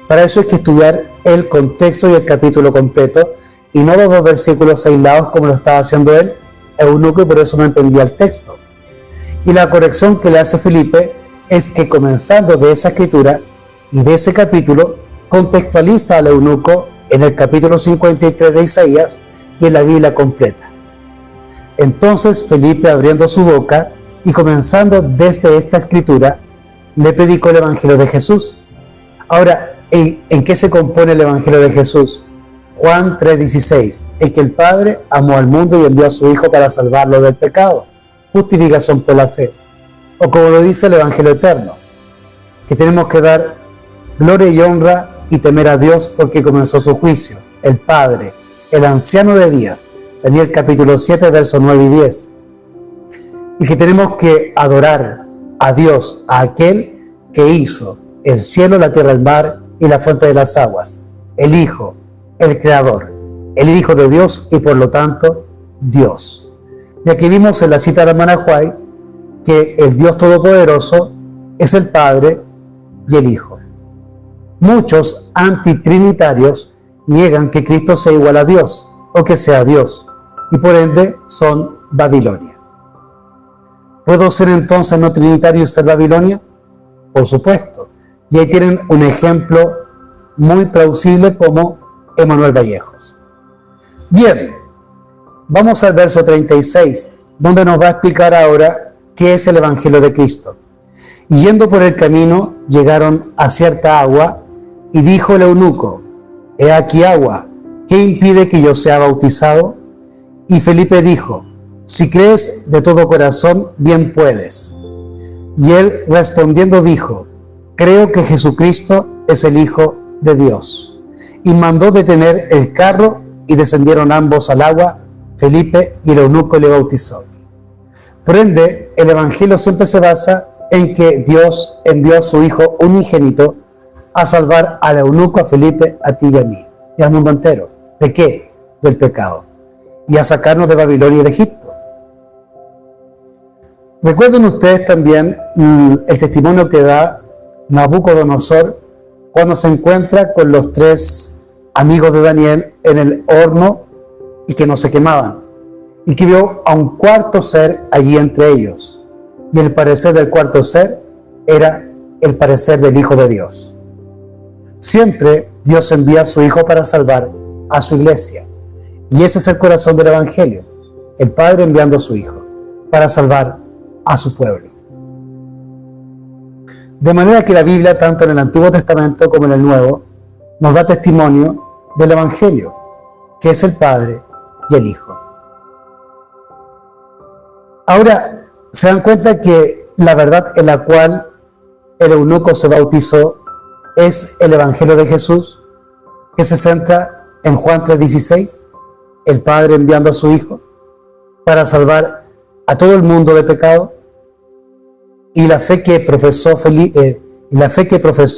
S1: Para eso hay que estudiar el contexto y el capítulo completo, y no los dos versículos aislados como lo estaba haciendo él, eunuco, y por eso no entendía el texto. Y la corrección que le hace Felipe es que, comenzando de esa escritura y de ese capítulo, contextualiza al eunuco en el capítulo 53 de Isaías y en la Biblia completa. Entonces Felipe, abriendo su boca y comenzando desde esta escritura, le predicó el Evangelio de Jesús. Ahora, ¿en qué se compone el Evangelio de Jesús? Juan 3:16, en que el Padre amó al mundo y envió a su Hijo para salvarlo del pecado, justificación por la fe. O como lo dice el Evangelio eterno, que tenemos que dar gloria y honra y temer a Dios porque comenzó su juicio, el Padre, el anciano de días, Daniel capítulo 7, versos 9 y 10. Y que tenemos que adorar a Dios, a aquel que hizo el cielo, la tierra, el mar y la fuente de las aguas, el Hijo, el Creador, el Hijo de Dios y por lo tanto Dios. Y aquí vimos en la cita de la hermana White que el Dios Todopoderoso es el Padre y el Hijo. Muchos antitrinitarios niegan que Cristo sea igual a Dios o que sea Dios, y por ende son Babilonia. ¿Puedo ser entonces no trinitario y ser Babilonia? Por supuesto. Y ahí tienen un ejemplo muy plausible como Emanuel Vallejos. Bien, vamos al verso 36, donde nos va a explicar ahora qué es el Evangelio de Cristo. Y yendo por el camino, llegaron a cierta agua, y dijo el eunuco: he aquí agua, ¿qué impide que yo sea bautizado? Y Felipe dijo: Si crees de todo corazón, bien puedes. Y él respondiendo dijo: creo que Jesucristo es el Hijo de Dios. Y mandó detener el carro y descendieron ambos al agua. Felipe y el eunuco le bautizó. Por ende, el Evangelio siempre se basa en que Dios envió a su Hijo unigénito a salvar al eunuco, a Felipe, a ti y a mí, y al mundo entero. ¿De qué? Del pecado. Y a sacarnos de Babilonia y de Egipto. Recuerden ustedes también el testimonio que da Nabucodonosor cuando se encuentra con los 3 amigos de Daniel en el horno y que no se quemaban, y que vio a un cuarto ser allí entre ellos, y el parecer del cuarto ser era el parecer del Hijo de Dios. Siempre Dios envía a su Hijo para salvar a su iglesia, y ese es el corazón del Evangelio, el Padre enviando a su Hijo para salvar a su pueblo. De manera que la Biblia, tanto en el Antiguo Testamento como en el Nuevo, nos da testimonio del Evangelio, que es el Padre y el Hijo. Ahora, se dan cuenta que la verdad en la cual el eunuco se bautizó es el Evangelio de Jesús, que se centra en Juan 3:16, el Padre enviando a su Hijo para salvar a todo el mundo de pecado, y la fe que profesó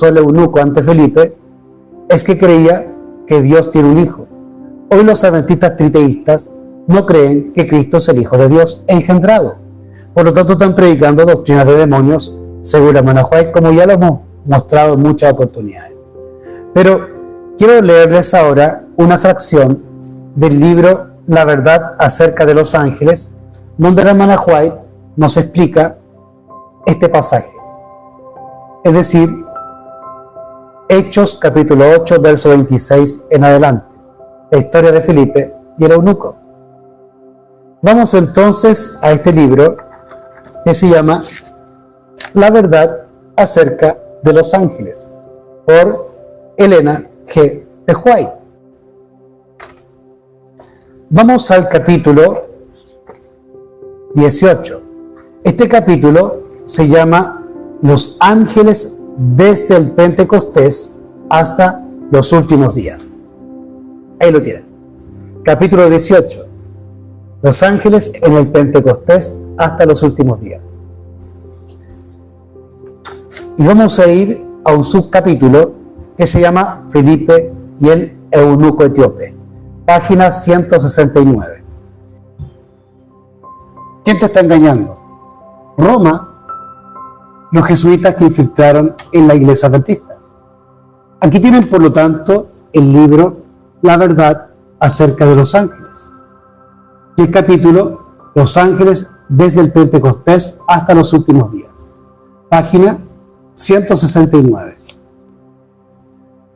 S1: el eunuco ante Felipe es que creía que Dios tiene un Hijo. Hoy los adventistas triteístas no creen que Cristo es el Hijo de Dios engendrado. Por lo tanto, están predicando doctrinas de demonios, según la hermana White, como ya lo hemos mostrado en muchas oportunidades. Pero quiero leerles ahora una fracción del libro La verdad acerca de los ángeles, donde la hermana White nos explica este pasaje. Es decir, Hechos capítulo 8, verso 26 en adelante, la historia de Felipe y el eunuco. Vamos entonces a este libro que se llama La verdad acerca de los ángeles, por Elena G. de White. Vamos al capítulo 18. Este capítulo se llama Los ángeles desde el Pentecostés hasta los últimos días. Ahí lo tienen. Capítulo 18. Los ángeles en el Pentecostés hasta los últimos días. Y vamos a ir a un subcapítulo que se llama Felipe y el eunuco etíope. Página 169. ¿Quién te está engañando? Roma, los jesuitas que infiltraron en la iglesia adventista. Aquí tienen, por lo tanto, el libro La verdad acerca de los ángeles. Y el capítulo Los ángeles desde el Pentecostés hasta los últimos días. Página 169.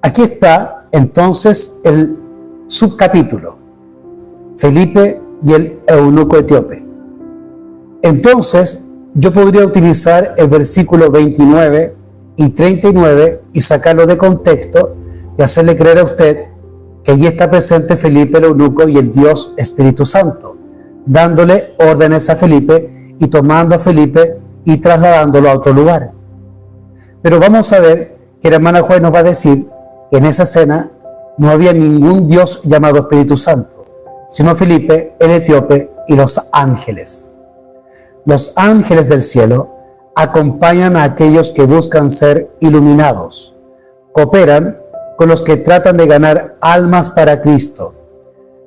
S1: Aquí está entonces el subcapítulo, Felipe y el eunuco etíope. Entonces, yo podría utilizar el versículo 29 y 39 y sacarlo de contexto y hacerle creer a usted que allí está presente Felipe el eunuco y el Dios Espíritu Santo, dándole órdenes a Felipe y tomando a Felipe y trasladándolo a otro lugar. Pero vamos a ver que la hermana Juárez nos va a decir que en esa escena no había ningún Dios llamado Espíritu Santo, sino Felipe, el etíope y los ángeles. Los ángeles del cielo acompañan a aquellos que buscan ser iluminados, cooperan con los que tratan de ganar almas para Cristo,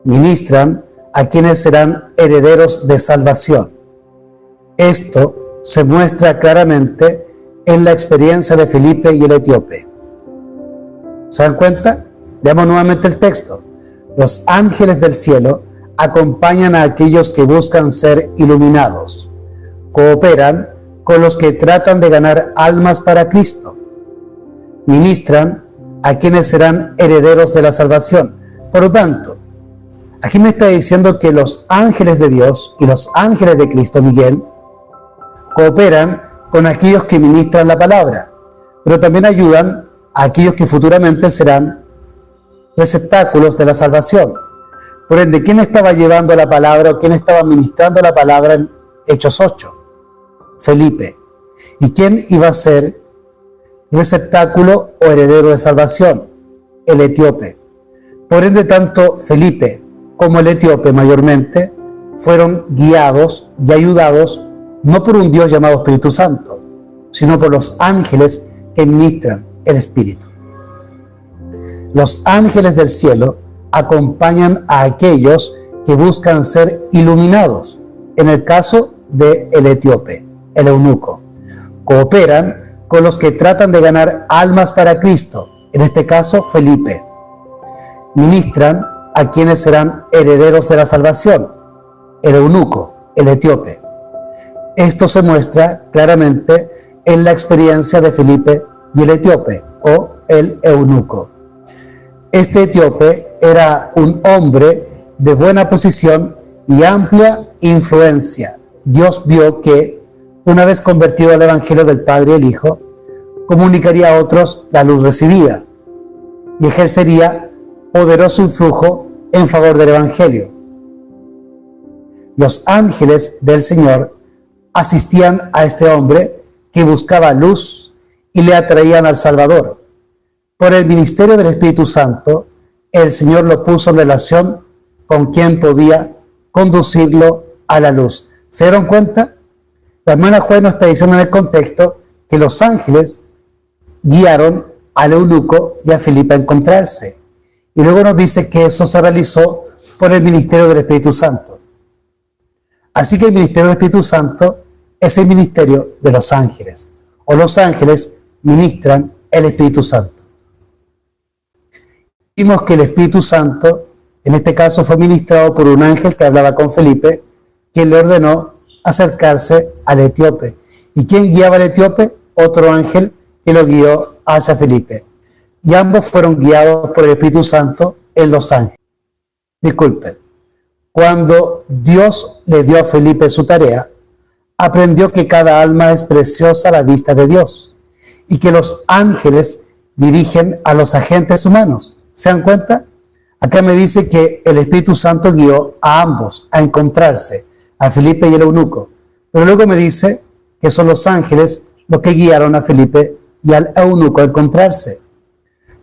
S1: ministran a quienes serán herederos de salvación. Esto se muestra claramente en la experiencia de Felipe y el etíope. ¿Se dan cuenta? Leamos nuevamente el texto. Los ángeles del cielo acompañan a aquellos que buscan ser iluminados, cooperan con los que tratan de ganar almas para Cristo, ministran a quienes serán herederos de la salvación. Por lo tanto, aquí me está diciendo que los ángeles de Dios y los ángeles de Cristo, Miguel, cooperan con aquellos que ministran la palabra, pero también ayudan a aquellos que futuramente serán receptáculos de la salvación. Por ende, ¿quién estaba llevando la palabra o quién estaba ministrando la palabra en Hechos 8? Felipe. ¿Y quién iba a ser receptáculo o heredero de salvación? El etíope. Por ende, tanto Felipe como el etíope mayormente fueron guiados y ayudados no por un Dios llamado Espíritu Santo, sino por los ángeles que ministran el Espíritu. Los ángeles del cielo acompañan a aquellos que buscan ser iluminados. En el caso del etíope, el eunuco, cooperan con los que tratan de ganar almas para Cristo, en este caso Felipe. Ministran a quienes serán herederos de la salvación, el eunuco, el etíope. Esto se muestra claramente en la experiencia de Felipe y el etíope, o el eunuco. Este etíope era un hombre de buena posición y amplia influencia. Dios vio que, una vez convertido al Evangelio del Padre y el Hijo, comunicaría a otros la luz recibida y ejercería poderoso influjo en favor del Evangelio. Los ángeles del Señor asistían a este hombre que buscaba luz y le atraían al Salvador. Por el ministerio del Espíritu Santo, el Señor lo puso en relación con quien podía conducirlo a la luz. ¿Se dieron cuenta? La hermana Juez nos está diciendo en el contexto que los ángeles guiaron al eunuco y a Felipe a encontrarse. Y luego nos dice que eso se realizó por el ministerio del Espíritu Santo. Así que el ministerio del Espíritu Santo es el ministerio de los ángeles, o los ángeles ministran el Espíritu Santo. Vimos que el Espíritu Santo, en este caso, fue ministrado por un ángel que hablaba con Felipe, quien le ordenó acercarse al etíope. ¿Y quién guiaba al etíope? Otro ángel que lo guió hacia Felipe. Y ambos fueron guiados por el Espíritu Santo en los ángeles. Disculpen. Cuando Dios le dio a Felipe su tarea, aprendió que cada alma es preciosa a la vista de Dios y que los ángeles dirigen a los agentes humanos. ¿Se dan cuenta? Acá me dice que el Espíritu Santo guió a ambos a encontrarse, a Felipe y el eunuco. Pero luego me dice que son los ángeles los que guiaron a Felipe y al eunuco a encontrarse.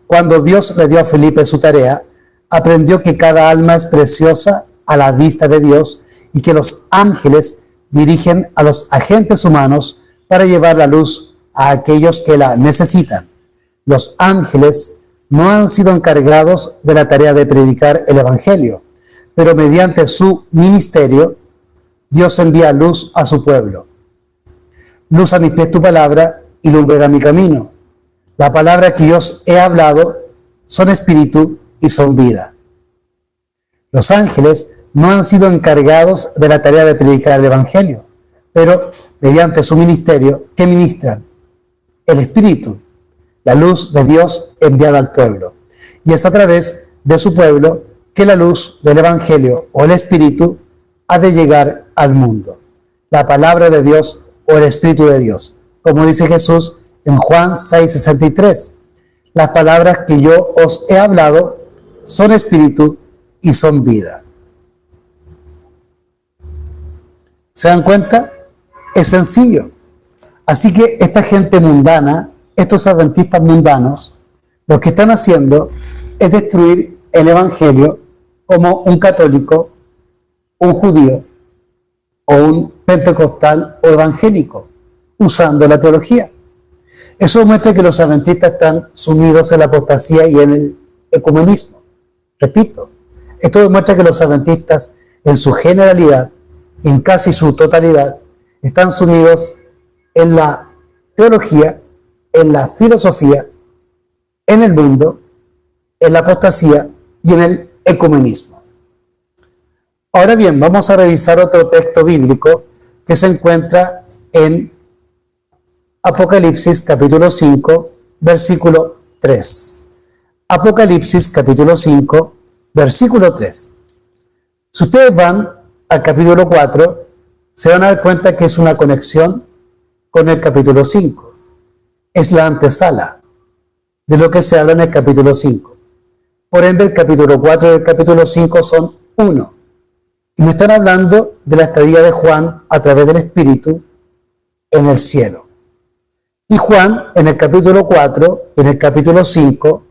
S1: Cuando Dios le dio a Felipe su tarea, aprendió que cada alma es preciosa a la vista de Dios y que los ángeles dirigen a los agentes humanos para llevar la luz a aquellos que la necesitan. Los ángeles no han sido encargados de la tarea de predicar el Evangelio, pero mediante su ministerio, Dios envía luz a su pueblo. Luz a mis pies tu palabra y lumbrera mi camino. La palabra que yo os he hablado son espíritu y son vida. Los ángeles no han sido encargados de la tarea de predicar el Evangelio, pero mediante su ministerio, ¿qué ministran? El Espíritu, la luz de Dios enviada al pueblo. Y es a través de su pueblo que la luz del Evangelio o el Espíritu ha de llegar al mundo. La palabra de Dios o el Espíritu de Dios. Como dice Jesús en Juan 6:63, las palabras que yo os he hablado son espíritu y son vida. ¿Se dan cuenta? Es sencillo. Así que esta gente mundana, estos adventistas mundanos, lo que están haciendo es destruir el Evangelio como un católico, un judío o un pentecostal o evangélico, usando la teología. Eso muestra que los adventistas están sumidos en la apostasía y en el ecumenismo. Repito, esto demuestra que los adventistas en su generalidad, en casi su totalidad, están sumidos en la teología, en la filosofía, en el mundo, en la apostasía y en el ecumenismo. Ahora bien, vamos a revisar otro texto bíblico que se encuentra en Apocalipsis capítulo 5, versículo 3. Apocalipsis capítulo 5, versículo 3. Si ustedes van al capítulo 4, se van a dar cuenta que es una conexión con el capítulo 5. Es la antesala de lo que se habla en el capítulo 5. Por ende, el capítulo 4 y el capítulo 5 son uno. Y me están hablando de la estadía de Juan a través del Espíritu en el cielo. Y Juan, en el capítulo 4, en el capítulo 5,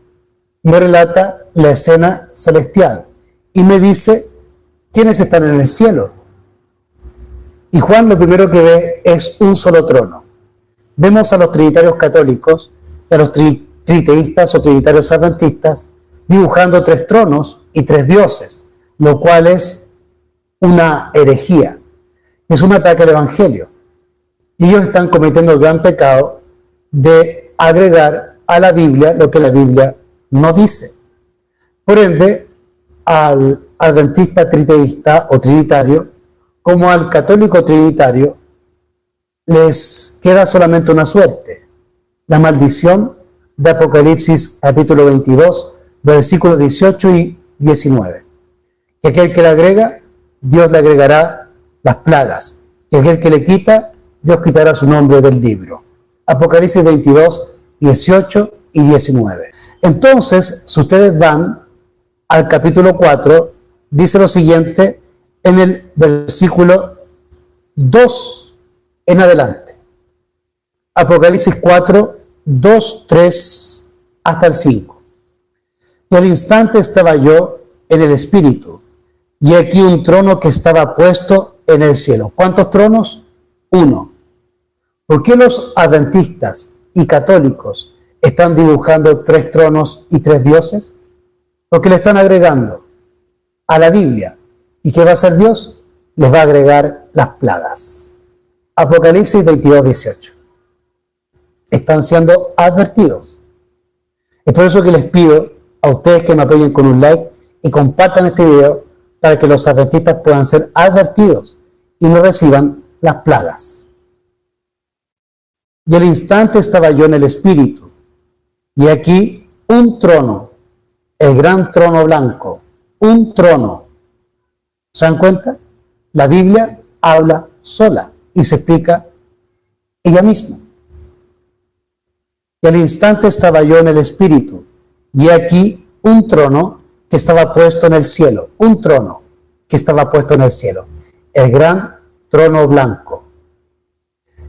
S1: me relata la escena celestial y me dice quiénes están en el cielo. Y Juan lo primero que ve es un solo trono. Vemos a los trinitarios católicos y a los triteístas o trinitarios adventistas dibujando 3 tronos y 3 dioses, lo cual es una herejía, es un ataque al Evangelio. Y ellos están cometiendo el gran pecado de agregar a la Biblia lo que la Biblia no dice. Por ende, al adventista triteísta o trinitario, como al católico trinitario, les queda solamente una suerte: la maldición de Apocalipsis capítulo 22, versículos 18 y 19. Que aquel que le agrega, Dios le agregará las plagas. Que aquel que le quita, Dios quitará su nombre del libro. Apocalipsis 22, 18 y 19. Entonces, si ustedes van al capítulo 4, dice lo siguiente en el versículo 2 en adelante. Apocalipsis 4, 2, 3 hasta el 5. Y al instante estaba yo en el Espíritu, y aquí un trono que estaba puesto en el cielo. ¿Cuántos tronos? 1. ¿Por qué los adventistas y católicos están dibujando 3 tronos y 3 dioses? Porque le están agregando a la Biblia. ¿Y qué va a hacer Dios? Les va a agregar las plagas. Apocalipsis 22, 18. Están siendo advertidos. Es por eso que les pido a ustedes que me apoyen con un like y compartan este video para que los adventistas puedan ser advertidos y no reciban las plagas. Y al instante estaba yo en el Espíritu, y aquí un trono, el gran trono blanco, un trono. ¿Se dan cuenta? La Biblia habla sola y se explica ella misma. Y al instante estaba yo en el Espíritu, y aquí un trono que estaba puesto en el cielo, un trono que estaba puesto en el cielo, el gran trono blanco,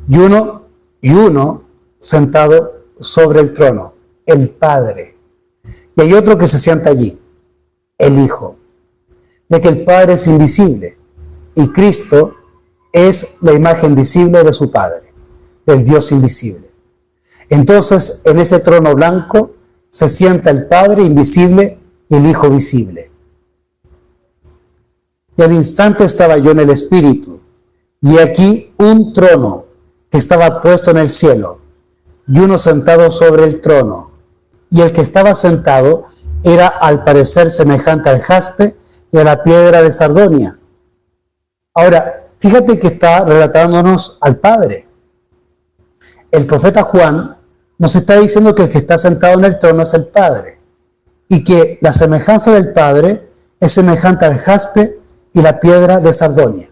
S1: y uno sentado sobre el trono, el Padre. Y hay otro que se sienta allí, el Hijo, ya que el Padre es invisible y Cristo es la imagen visible de su Padre, del Dios invisible. Entonces, en ese trono blanco se sienta el Padre invisible y el Hijo visible. Y al instante estaba yo en el Espíritu, y aquí un trono que estaba puesto en el cielo, y uno sentado sobre el trono. Y el que estaba sentado era al parecer semejante al jaspe y a la piedra de sardonia. Ahora, fíjate que está relatándonos al Padre. El profeta Juan nos está diciendo que el que está sentado en el trono es el Padre, y que la semejanza del Padre es semejante al jaspe y la piedra de sardonia,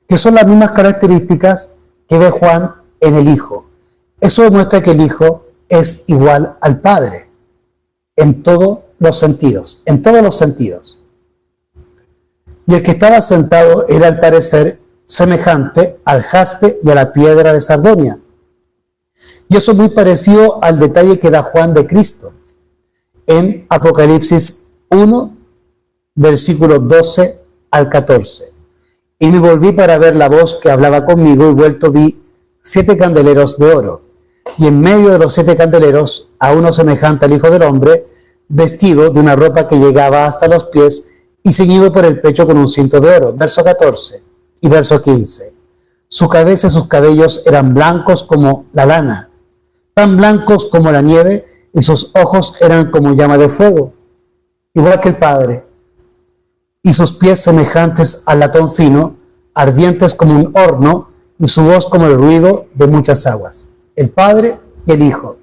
S1: que son las mismas características que ve Juan en el Hijo. Eso demuestra que el Hijo es igual al Padre en todos los sentidos, Y el que estaba sentado era al parecer semejante al jaspe y a la piedra de sardonia. Y eso es muy parecido al detalle que da Juan de Cristo en Apocalipsis 1, versículos 12 al 14. Y me volví para ver la voz que hablaba conmigo, y vuelto vi 7 candeleros de oro, y en medio de los 7 candeleros a uno semejante al Hijo del Hombre, vestido de una ropa que llegaba hasta los pies y ceñido por el pecho con un cinto de oro. Verso 14 y verso 15. Su cabeza y sus cabellos eran blancos como la lana, tan blancos como la nieve, y sus ojos eran como llama de fuego, igual que el Padre, y sus pies semejantes al latón fino, ardientes como un horno, y su voz como el ruido de muchas aguas. El Padre y el Hijo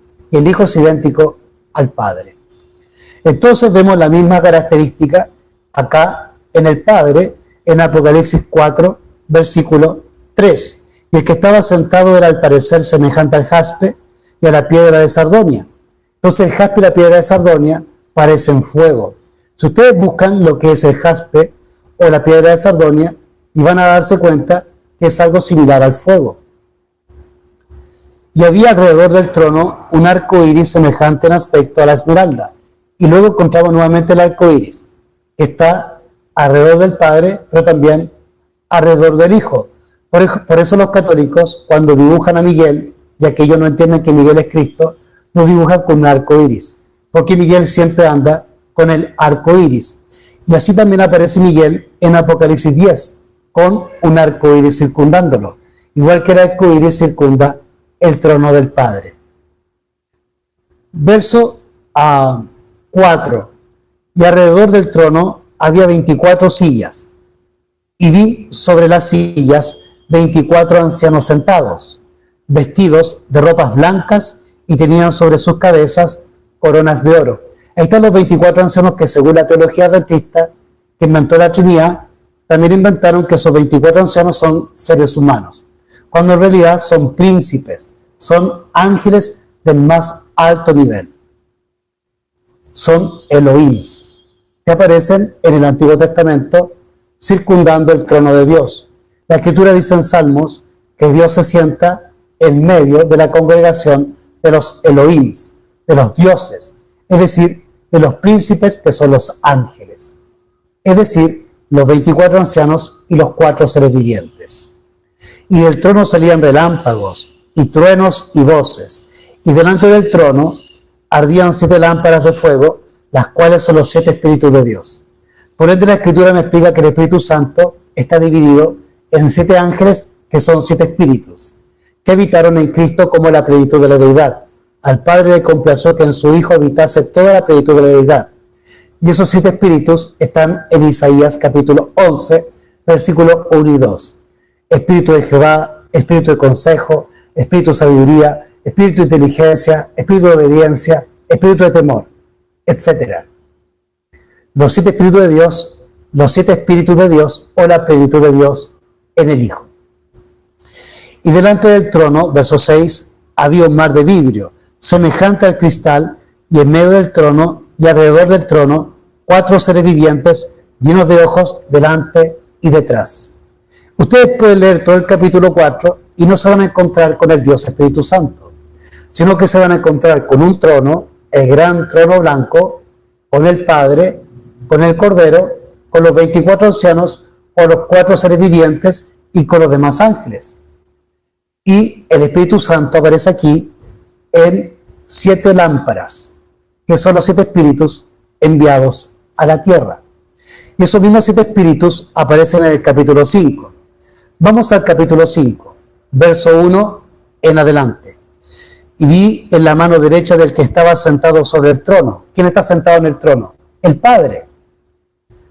S1: es idéntico al Padre. Entonces vemos la misma característica acá en el Padre, en Apocalipsis 4, versículo 3. Y el que estaba sentado era al parecer semejante al jaspe y a la piedra de sardonia. Entonces el jaspe y la piedra de sardonia parecen fuego. Si ustedes buscan lo que es el jaspe o la piedra de sardonia, y van a darse cuenta que es algo similar al fuego. Y había alrededor del trono un arco iris semejante en aspecto a la esmeralda. Y luego encontramos nuevamente el arco iris, que está alrededor del Padre, pero también alrededor del Hijo. Por eso los católicos, cuando dibujan a Miguel, ya que ellos no entienden que Miguel es Cristo, lo dibujan con un arco iris, porque Miguel siempre anda con el arco iris. Y así también aparece Miguel en Apocalipsis 10, con un arco iris circundándolo, igual que el arco iris circunda el trono del Padre. Verso 4. Y alrededor del trono había 24 sillas, y vi sobre las sillas 24 ancianos sentados, vestidos de ropas blancas, y tenían sobre sus cabezas coronas de oro. Ahí están los 24 ancianos que, según la teología adventista que inventó la Trinidad, también inventaron que esos 24 ancianos son seres humanos, cuando en realidad son príncipes, son ángeles del más alto nivel. Son Elohims, que aparecen en el Antiguo Testamento circundando el trono de Dios. La Escritura dice en Salmos que Dios se sienta en medio de la congregación de los Elohims, de los dioses, es decir, de los príncipes que son los ángeles, es decir, los 24 ancianos y los 4 seres vivientes. Y del trono salían relámpagos, y truenos y voces, y delante del trono ardían 7 lámparas de fuego, las cuales son los 7 espíritus de Dios. Por ende, la Escritura me explica que el Espíritu Santo está dividido en 7 ángeles, que son 7 espíritus, que habitaron en Cristo como la plenitud de la deidad. Al Padre le complació que en su Hijo habitase toda la plenitud de la deidad. Y esos 7 espíritus están en Isaías capítulo 11, versículos 1 y 2. Espíritu de Jehová, espíritu de consejo, espíritu de sabiduría, espíritu de inteligencia, espíritu de obediencia, espíritu de temor, etc. Los 7 espíritus de Dios, los 7 espíritus de Dios o la plenitud de Dios en el Hijo. Y delante del trono, verso 6, había un mar de vidrio, semejante al cristal, y en medio del trono y alrededor del trono, 4 seres vivientes llenos de ojos delante y detrás. Ustedes pueden leer todo el capítulo 4 y no se van a encontrar con el Dios Espíritu Santo, sino que se van a encontrar con un trono, el gran trono blanco, con el Padre, con el Cordero, con los 24 ancianos, con los 4 seres vivientes y con los demás ángeles. Y el Espíritu Santo aparece aquí en 7 lámparas, que son los 7 espíritus enviados a la tierra. Y esos mismos 7 espíritus aparecen en el capítulo 5. Vamos al capítulo 5, verso 1 en adelante. Y vi en la mano derecha del que estaba sentado sobre el trono. ¿Quién está sentado en el trono? El Padre.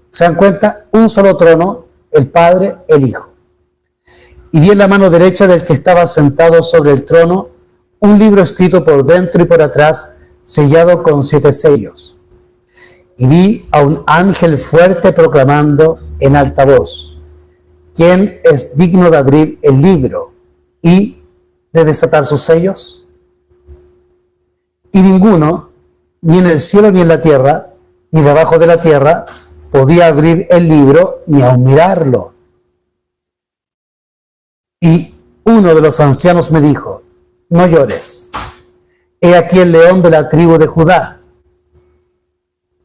S1: ¿Se dan cuenta? Un solo trono, el Padre, el Hijo. Y vi en la mano derecha del que estaba sentado sobre el trono un libro escrito por dentro y por atrás, sellado con 7 sellos. Y vi a un ángel fuerte proclamando en alta voz: ¿quién es digno de abrir el libro y de desatar sus sellos? Y ninguno, ni en el cielo ni en la tierra, ni debajo de la tierra, podía abrir el libro ni aun mirarlo. Y uno de los ancianos me dijo: no llores. He aquí el león de la tribu de Judá,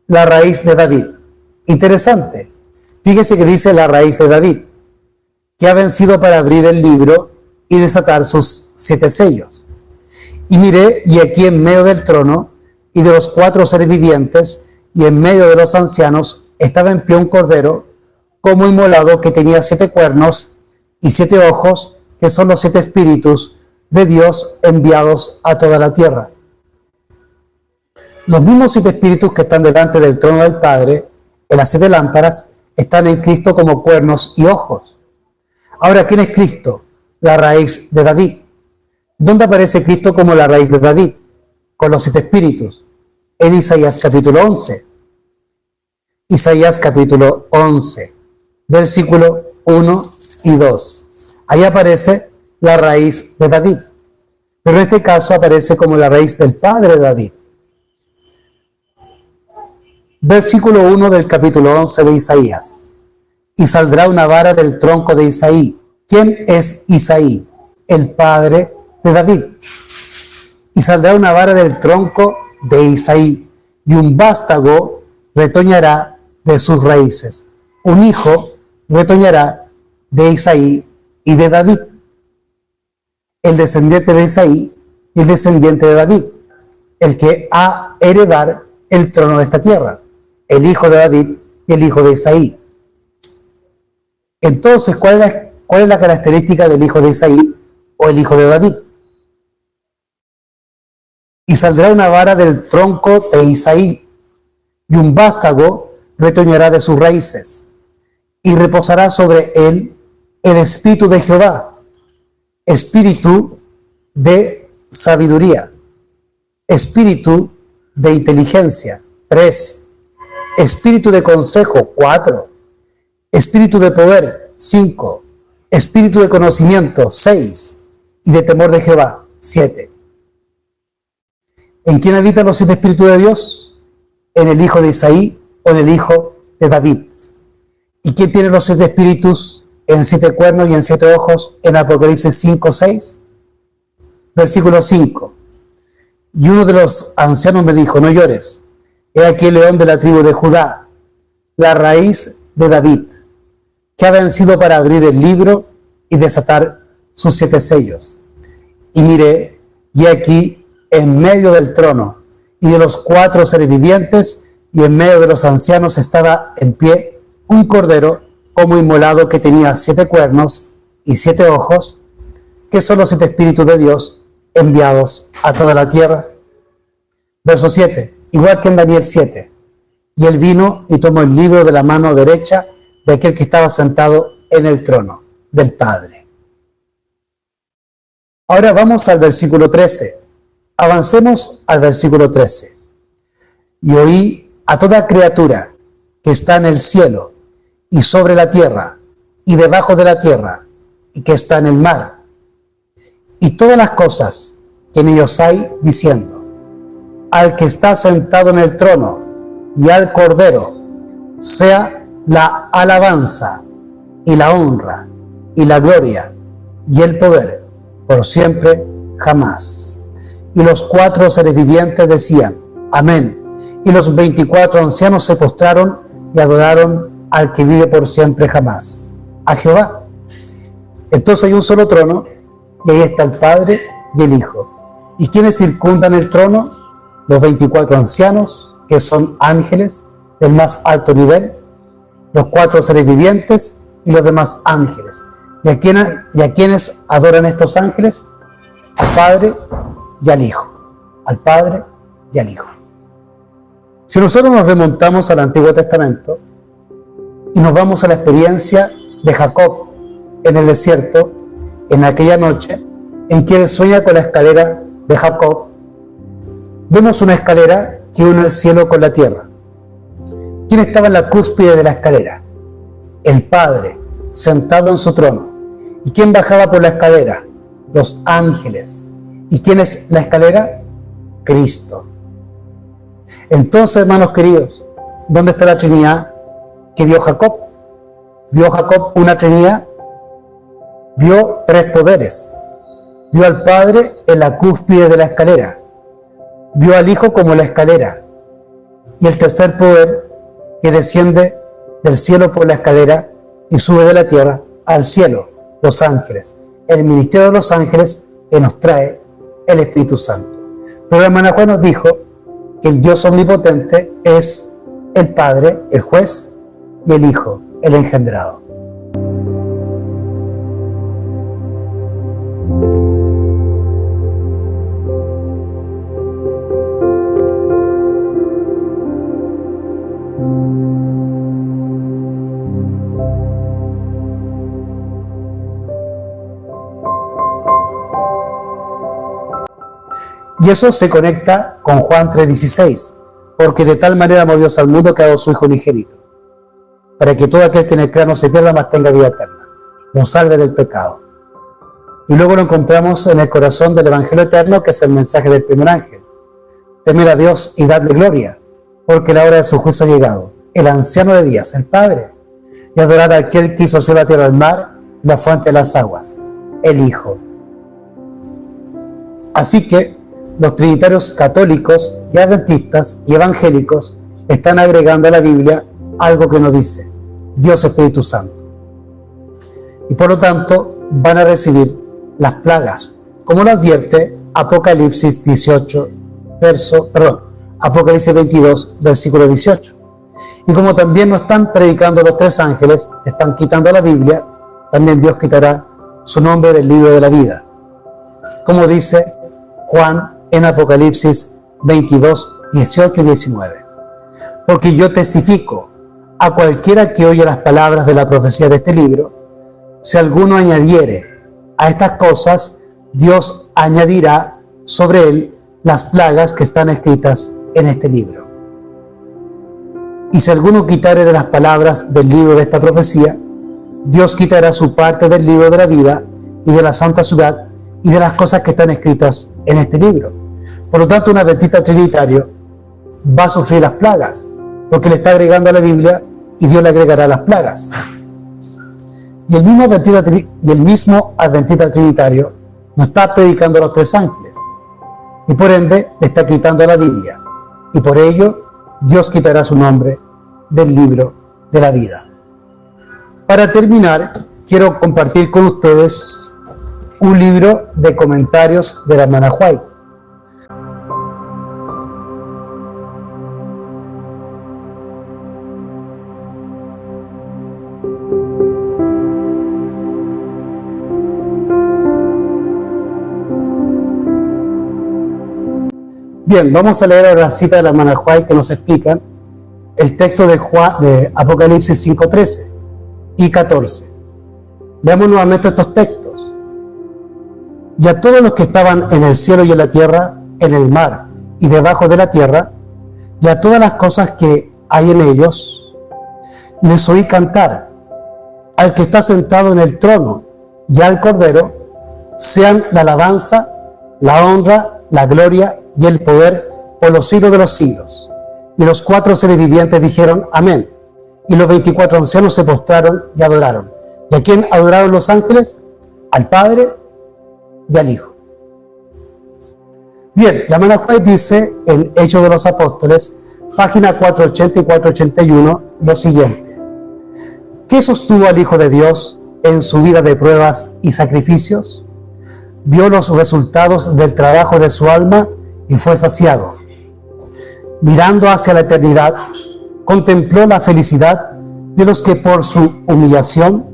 S1: la raíz de David. Interesante. Fíjese que dice la raíz de David, que ha vencido para abrir el libro y desatar sus 7 sellos. Y miré, y aquí en medio del trono y de los 4 seres vivientes, y en medio de los ancianos, estaba en pie un cordero, como inmolado, que tenía 7 cuernos y 7 ojos, que son los 7 espíritus de Dios enviados a toda la tierra. Los mismos 7 espíritus que están delante del trono del Padre, en las 7 lámparas, están en Cristo como cuernos y ojos. Ahora, ¿quién es Cristo? La raíz de David. ¿Dónde aparece Cristo como la raíz de David? Con los 7 espíritus. En Isaías capítulo 11. Isaías capítulo 11, versículo 1 y 2. Ahí aparece la raíz de David. Pero en este caso aparece como la raíz del padre de David. Versículo 1 del capítulo 11 de Isaías. Y saldrá una vara del tronco de Isaí. ¿Quién es Isaí? El padre de David. Y saldrá una vara del tronco de Isaí, y un vástago retoñará de sus raíces. Un hijo retoñará de Isaí y de David. El descendiente de Isaí y el descendiente de David, el que ha heredar el trono de esta tierra, el hijo de David y el hijo de Isaí. Entonces, ¿cuál es la característica del hijo de Isaí o el hijo de David? Y saldrá una vara del tronco de Isaí, y un vástago retoñará de sus raíces, y reposará sobre él el espíritu de Jehová, espíritu de sabiduría, espíritu de inteligencia, 3, espíritu de consejo, 4, espíritu de poder, 5, espíritu de conocimiento, 6, y de temor de Jehová, 7. ¿En quién habitan los 7 espíritus de Dios? ¿En el hijo de Isaí o en el hijo de David? ¿Y quién tiene los 7 espíritus en 7 cuernos y en 7 ojos en Apocalipsis 5, 6? Versículo 5. Y uno de los ancianos me dijo, no llores, he aquí el león de la tribu de Judá, la raíz de David, que ha vencido para abrir el libro y desatar sus 7 sellos. Y miré, y aquí en medio del trono y de los 4 seres vivientes y en medio de los ancianos estaba en pie un cordero como inmolado que tenía 7 cuernos y 7 ojos, que son los 7 espíritus de Dios enviados a toda la tierra. Verso 7, igual que en Daniel 7. Y él vino y tomó el libro de la mano derecha de aquel que estaba sentado en el trono del Padre. Ahora vamos al versículo 13. Avancemos al versículo 13. Y oí a toda criatura que está en el cielo y sobre la tierra y debajo de la tierra y que está en el mar y todas las cosas que en ellos hay, diciendo: al que está sentado en el trono y al Cordero sea la alabanza y la honra y la gloria y el poder por siempre jamás. Y los 4 seres vivientes decían: amén. Y los 24 ancianos se postraron y adoraron al que vive por siempre jamás, a Jehová. Entonces hay un solo trono, y ahí está el Padre y el Hijo. ¿Y quiénes circundan el trono? Los 24 ancianos, que son ángeles del más alto nivel, los 4 seres vivientes y los demás ángeles. ¿Y a quiénes adoran estos ángeles? Al Padre y al Hijo. Al Padre y al Hijo. Si nosotros nos remontamos al Antiguo Testamento y nos vamos a la experiencia de Jacob en el desierto, en aquella noche en que él sueña con la escalera de Jacob, vemos una escalera que une el cielo con la tierra. ¿Quién estaba en la cúspide de la escalera? El Padre, sentado en su trono. ¿Y quién bajaba por la escalera? Los ángeles. ¿Y quién es la escalera? Cristo. Entonces, hermanos queridos, ¿dónde está la Trinidad que vio Jacob? ¿Vio Jacob una Trinidad? Vio 3 poderes. Vio al Padre en la cúspide de la escalera. Vio al Hijo como la escalera. Y el tercer poder que desciende del cielo por la escalera y sube de la tierra al cielo, los ángeles. El ministerio de los ángeles que nos trae el Espíritu Santo. Pero la hermana Juan nos dijo que el Dios omnipotente es el Padre, el juez, y el Hijo, el engendrado. Y eso se conecta con Juan 3:16, porque de tal manera amó Dios al mundo que ha dado su Hijo unigénito, para que todo aquel que en él crea no se pierda, mas tenga vida eterna, nos salve del pecado. Y luego lo encontramos en el corazón del Evangelio eterno, que es el mensaje del primer ángel: temer a Dios y darle gloria, porque la hora de su juicio ha llegado. El anciano de días, el Padre, y adorad a aquel que hizo el cielo, la tierra, el mar, la fuente de las aguas, el Hijo. Así que los trinitarios católicos y adventistas y evangélicos están agregando a la Biblia algo que nos dice Dios Espíritu Santo. Y por lo tanto van a recibir las plagas, como lo advierte Apocalipsis 22, versículo 18. Y como también nos están predicando los tres ángeles, están quitando la Biblia, también Dios quitará su nombre del libro de la vida. Como dice Juan en Apocalipsis 22, 18 y 19. Porque yo testifico a cualquiera que oye las palabras de la profecía de este libro, si alguno añadiere a estas cosas, Dios añadirá sobre él las plagas que están escritas en este libro. Y si alguno quitare de las palabras del libro de esta profecía, Dios quitará su parte del libro de la vida y de la santa ciudad y de las cosas que están escritas en este libro. Por lo tanto, un adventista trinitario va a sufrir las plagas, porque le está agregando a la Biblia y Dios le agregará las plagas. Y el mismo adventista trinitario no está predicando a los tres ángeles, y por ende le está quitando la Biblia, y por ello Dios quitará su nombre del libro de la vida. Para terminar, quiero compartir con ustedes un libro de comentarios de la hermana White. Bien, vamos a leer ahora la cita de la hermana White que nos explica el texto de Apocalipsis 5:13 y 14. Leamos nuevamente estos textos. Y a todos los que estaban en el cielo y en la tierra, en el mar y debajo de la tierra, y a todas las cosas que hay en ellos, les oí cantar: al que está sentado en el trono y al Cordero, sean la alabanza, la honra, la gloria y el poder por los siglos de los siglos. Y los 4 seres vivientes dijeron: amén. Y los 24 ancianos se postraron y adoraron. ¿Y a quién adoraron los ángeles? Al Padre y al Hijo. Bien, la hermana White dice en Hechos de los Apóstoles, página 480 y 481, lo siguiente: ¿qué sostuvo al Hijo de Dios en su vida de pruebas y sacrificios? Vio los resultados del trabajo de su alma y fue saciado. Mirando hacia la eternidad, contempló la felicidad de los que por su humillación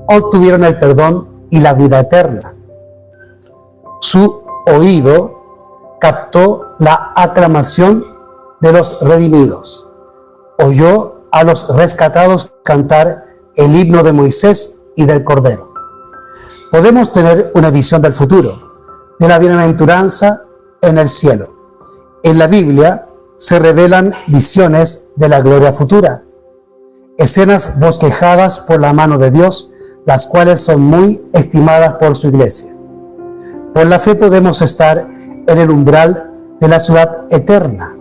S1: obtuvieron el perdón y la vida eterna. Su oído captó la aclamación de los redimidos. Oyó a los rescatados cantar el himno de Moisés y del Cordero. Podemos tener una visión del futuro, de la bienaventuranza en el cielo. En la Biblia se revelan visiones de la gloria futura, escenas bosquejadas por la mano de Dios, las cuales son muy estimadas por su iglesia. Por la fe podemos estar en el umbral de la ciudad eterna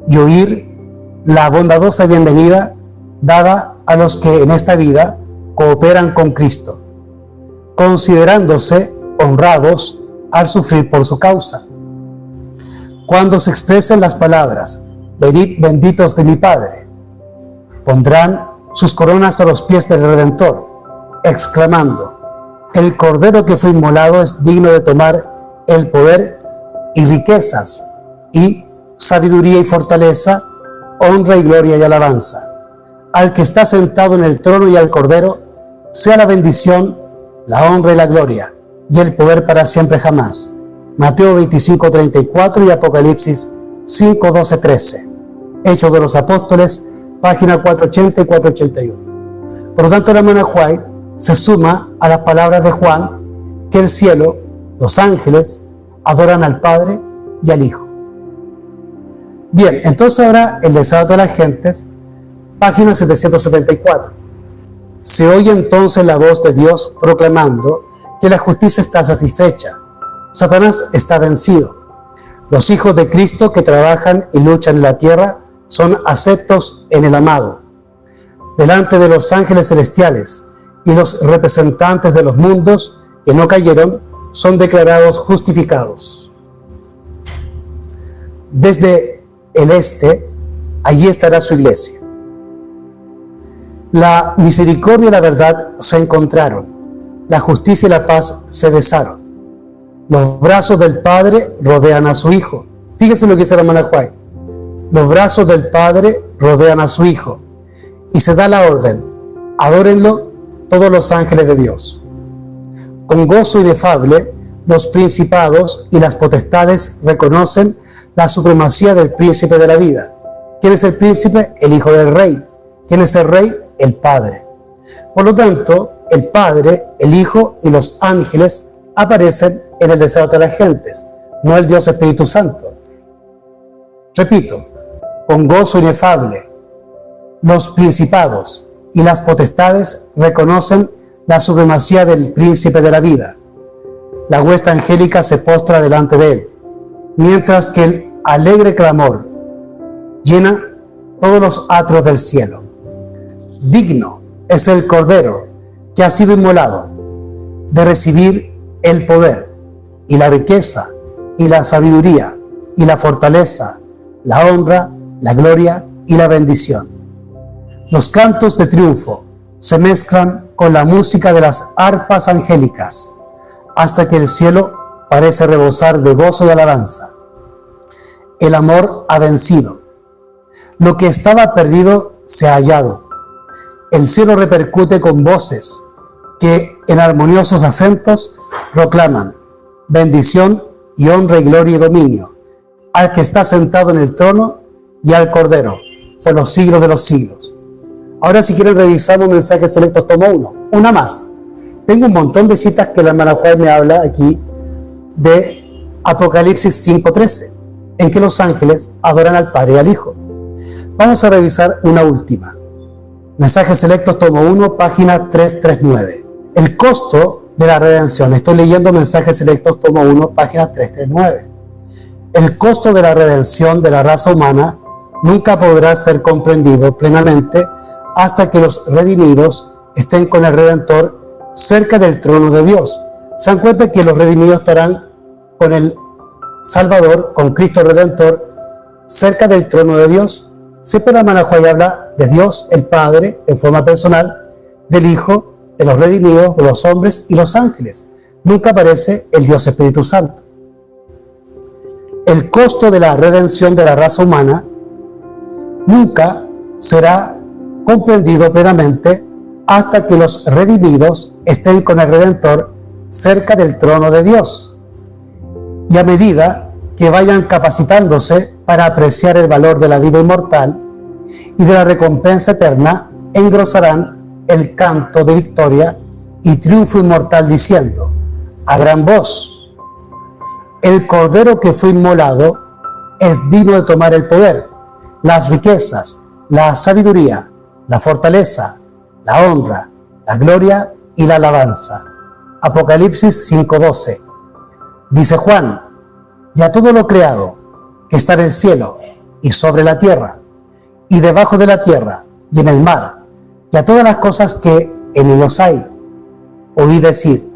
S1: y oír la bondadosa bienvenida dada a los que en esta vida cooperan con Cristo, considerándose honrados al sufrir por su causa. Cuando se expresen las palabras: venid benditos de mi Padre, pondrán sus coronas a los pies del Redentor, exclamando: el Cordero que fue inmolado es digno de tomar el poder y riquezas, y sabiduría y fortaleza, honra y gloria y alabanza. Al que está sentado en el trono y al Cordero, sea la bendición, la honra y la gloria, y el poder para siempre jamás. Mateo 25:34 y Apocalipsis 5:12-13. Hechos de los Apóstoles, página 480 y 481. Por lo tanto, la hermana White se suma a las palabras de Juan, que el cielo, los ángeles, adoran al Padre y al Hijo. Bien, entonces ahora el deseo de todas las gentes, página 774. Se oye entonces la voz de Dios proclamando que la justicia está satisfecha, Satanás está vencido. Los hijos de Cristo que trabajan y luchan en la tierra son aceptos en el amado. Delante de los ángeles celestiales y los representantes de los mundos que no cayeron, son declarados justificados. Desde el este, allí estará su iglesia. La misericordia y la verdad se encontraron, la justicia y la paz se besaron. Los brazos del Padre rodean a su Hijo. Fíjense lo que dice la hermana Juárez. Los brazos del Padre rodean a su Hijo. Y se da la orden: adórenlo todos los ángeles de Dios. Con gozo inefable, los principados y las potestades reconocen la supremacía del príncipe de la vida. ¿Quién es el príncipe? El Hijo del Rey. ¿Quién es el Rey? El Padre. Por lo tanto, el Padre, el Hijo y los ángeles aparecen en el deseo de las gentes, no el Dios Espíritu Santo. Repito, con gozo inefable, los principados y las potestades reconocen la supremacía del príncipe de la vida. La hueste angélica se postra delante de él, mientras que el alegre clamor llena todos los atrios del cielo. Digno es el Cordero que ha sido inmolado de recibir el poder y la riqueza y la sabiduría y la fortaleza, la honra, la gloria y la bendición. Los cantos de triunfo se mezclan con la música de las arpas angélicas, hasta que el cielo parece rebosar de gozo y alabanza. El amor ha vencido. Lo que estaba perdido se ha hallado. El cielo repercute con voces que en armoniosos acentos proclaman bendición y honra y gloria y dominio al que está sentado en el trono y al Cordero por los siglos de los siglos. Ahora, si quieren, revisamos Mensajes Selectos tomo 1. Una más. Tengo un montón de citas que la hermana Juárez me habla aquí de Apocalipsis 5:13, en que los ángeles adoran al Padre y al Hijo. Vamos a revisar una última. Mensajes Selectos tomo 1, página 339. El costo de la redención. Estoy leyendo Mensajes Selectos tomo 1, página 339. El costo de la redención de la raza humana nunca podrá ser comprendido plenamente hasta que los redimidos estén con el Redentor cerca del trono de Dios. Se dan cuenta que los redimidos estarán con el Salvador, con Cristo Redentor, cerca del trono de Dios. Siempre la hermana Juárez habla de Dios, el Padre, en forma personal, del Hijo, de los redimidos, de los hombres y los ángeles. Nunca aparece el Dios Espíritu Santo. El costo de la redención de la raza humana nunca será comprendido plenamente hasta que los redimidos estén con el Redentor cerca del trono de Dios. Y a medida que vayan capacitándose para apreciar el valor de la vida inmortal y de la recompensa eterna, engrosarán el canto de victoria y triunfo inmortal diciendo a gran voz: el Cordero que fue inmolado es digno de tomar el poder, las riquezas, la sabiduría, la fortaleza, la honra, la gloria y la alabanza. Apocalipsis 5:12. Dice Juan: y a todo lo creado que está en el cielo y sobre la tierra y debajo de la tierra y en el mar, y a todas las cosas que en ellos hay, oí decir: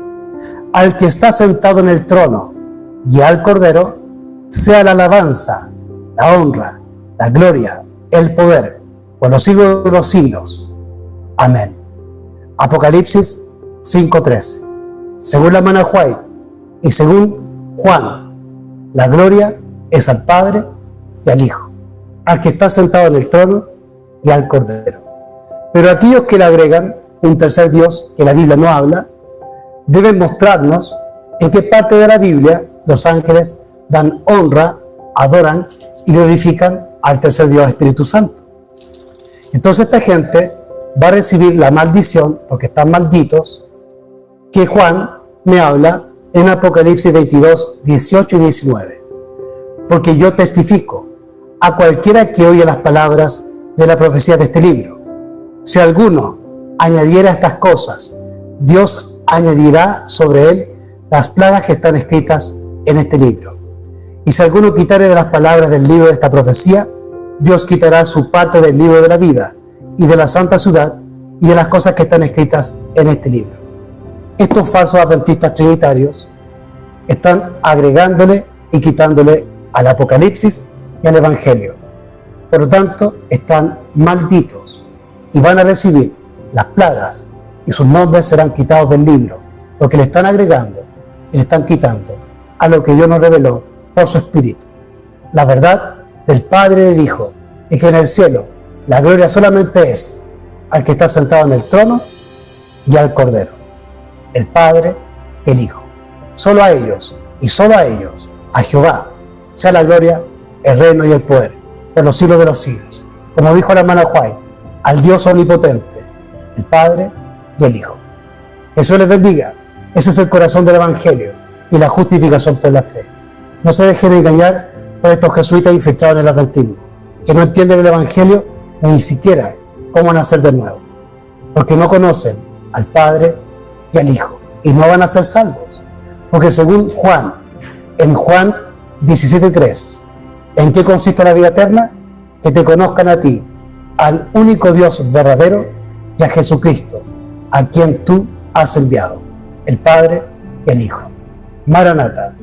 S1: al que está sentado en el trono y al Cordero sea la alabanza, la honra, la gloria, el poder, por los siglos de los siglos. Amén. Apocalipsis 5:13. Según la hermana Juárez y según Juan, la gloria es al Padre y al Hijo, al que está sentado en el trono y al Cordero. Pero aquellos que le agregan un tercer Dios que la Biblia no habla, deben mostrarnos en qué parte de la Biblia los ángeles dan honra, adoran y glorifican al tercer Dios Espíritu Santo. Entonces esta gente va a recibir la maldición, porque están malditos, que Juan me habla en Apocalipsis 22, 18 y 19. Porque yo testifico a cualquiera que oye las palabras de la profecía de este libro. Si alguno añadiera estas cosas, Dios añadirá sobre él las plagas que están escritas en este libro. Y si alguno quitare de las palabras del libro de esta profecía, Dios quitará su parte del libro de la vida y de la santa ciudad y de las cosas que están escritas en este libro. Estos falsos adventistas trinitarios están agregándole y quitándole al Apocalipsis y al Evangelio. Por lo tanto, están malditos y van a recibir las plagas y sus nombres serán quitados del libro, porque le están agregando y le están quitando a lo que Dios nos reveló por su Espíritu. La verdad del Padre y del Hijo, y que en el cielo la gloria solamente es al que está sentado en el trono y al Cordero, el Padre, el Hijo. Solo a ellos, y solo a ellos, a Jehová, sea la gloria, el reino y el poder, por los siglos de los siglos. Como dijo la hermana White, al Dios omnipotente, el Padre y el Hijo. Jesús les bendiga. Ese es el corazón del Evangelio y la justificación por la fe. No se dejen engañar por estos jesuitas infiltrados en el adventismo, que no entienden el Evangelio ni siquiera cómo nacer de nuevo, porque no conocen al Padre y al Hijo, y no van a ser salvos. Porque según Juan, en Juan 17:3, ¿en qué consiste la vida eterna? Que te conozcan a ti, al único Dios verdadero, y a Jesucristo, a quien tú has enviado, el Padre y el Hijo. Maranata,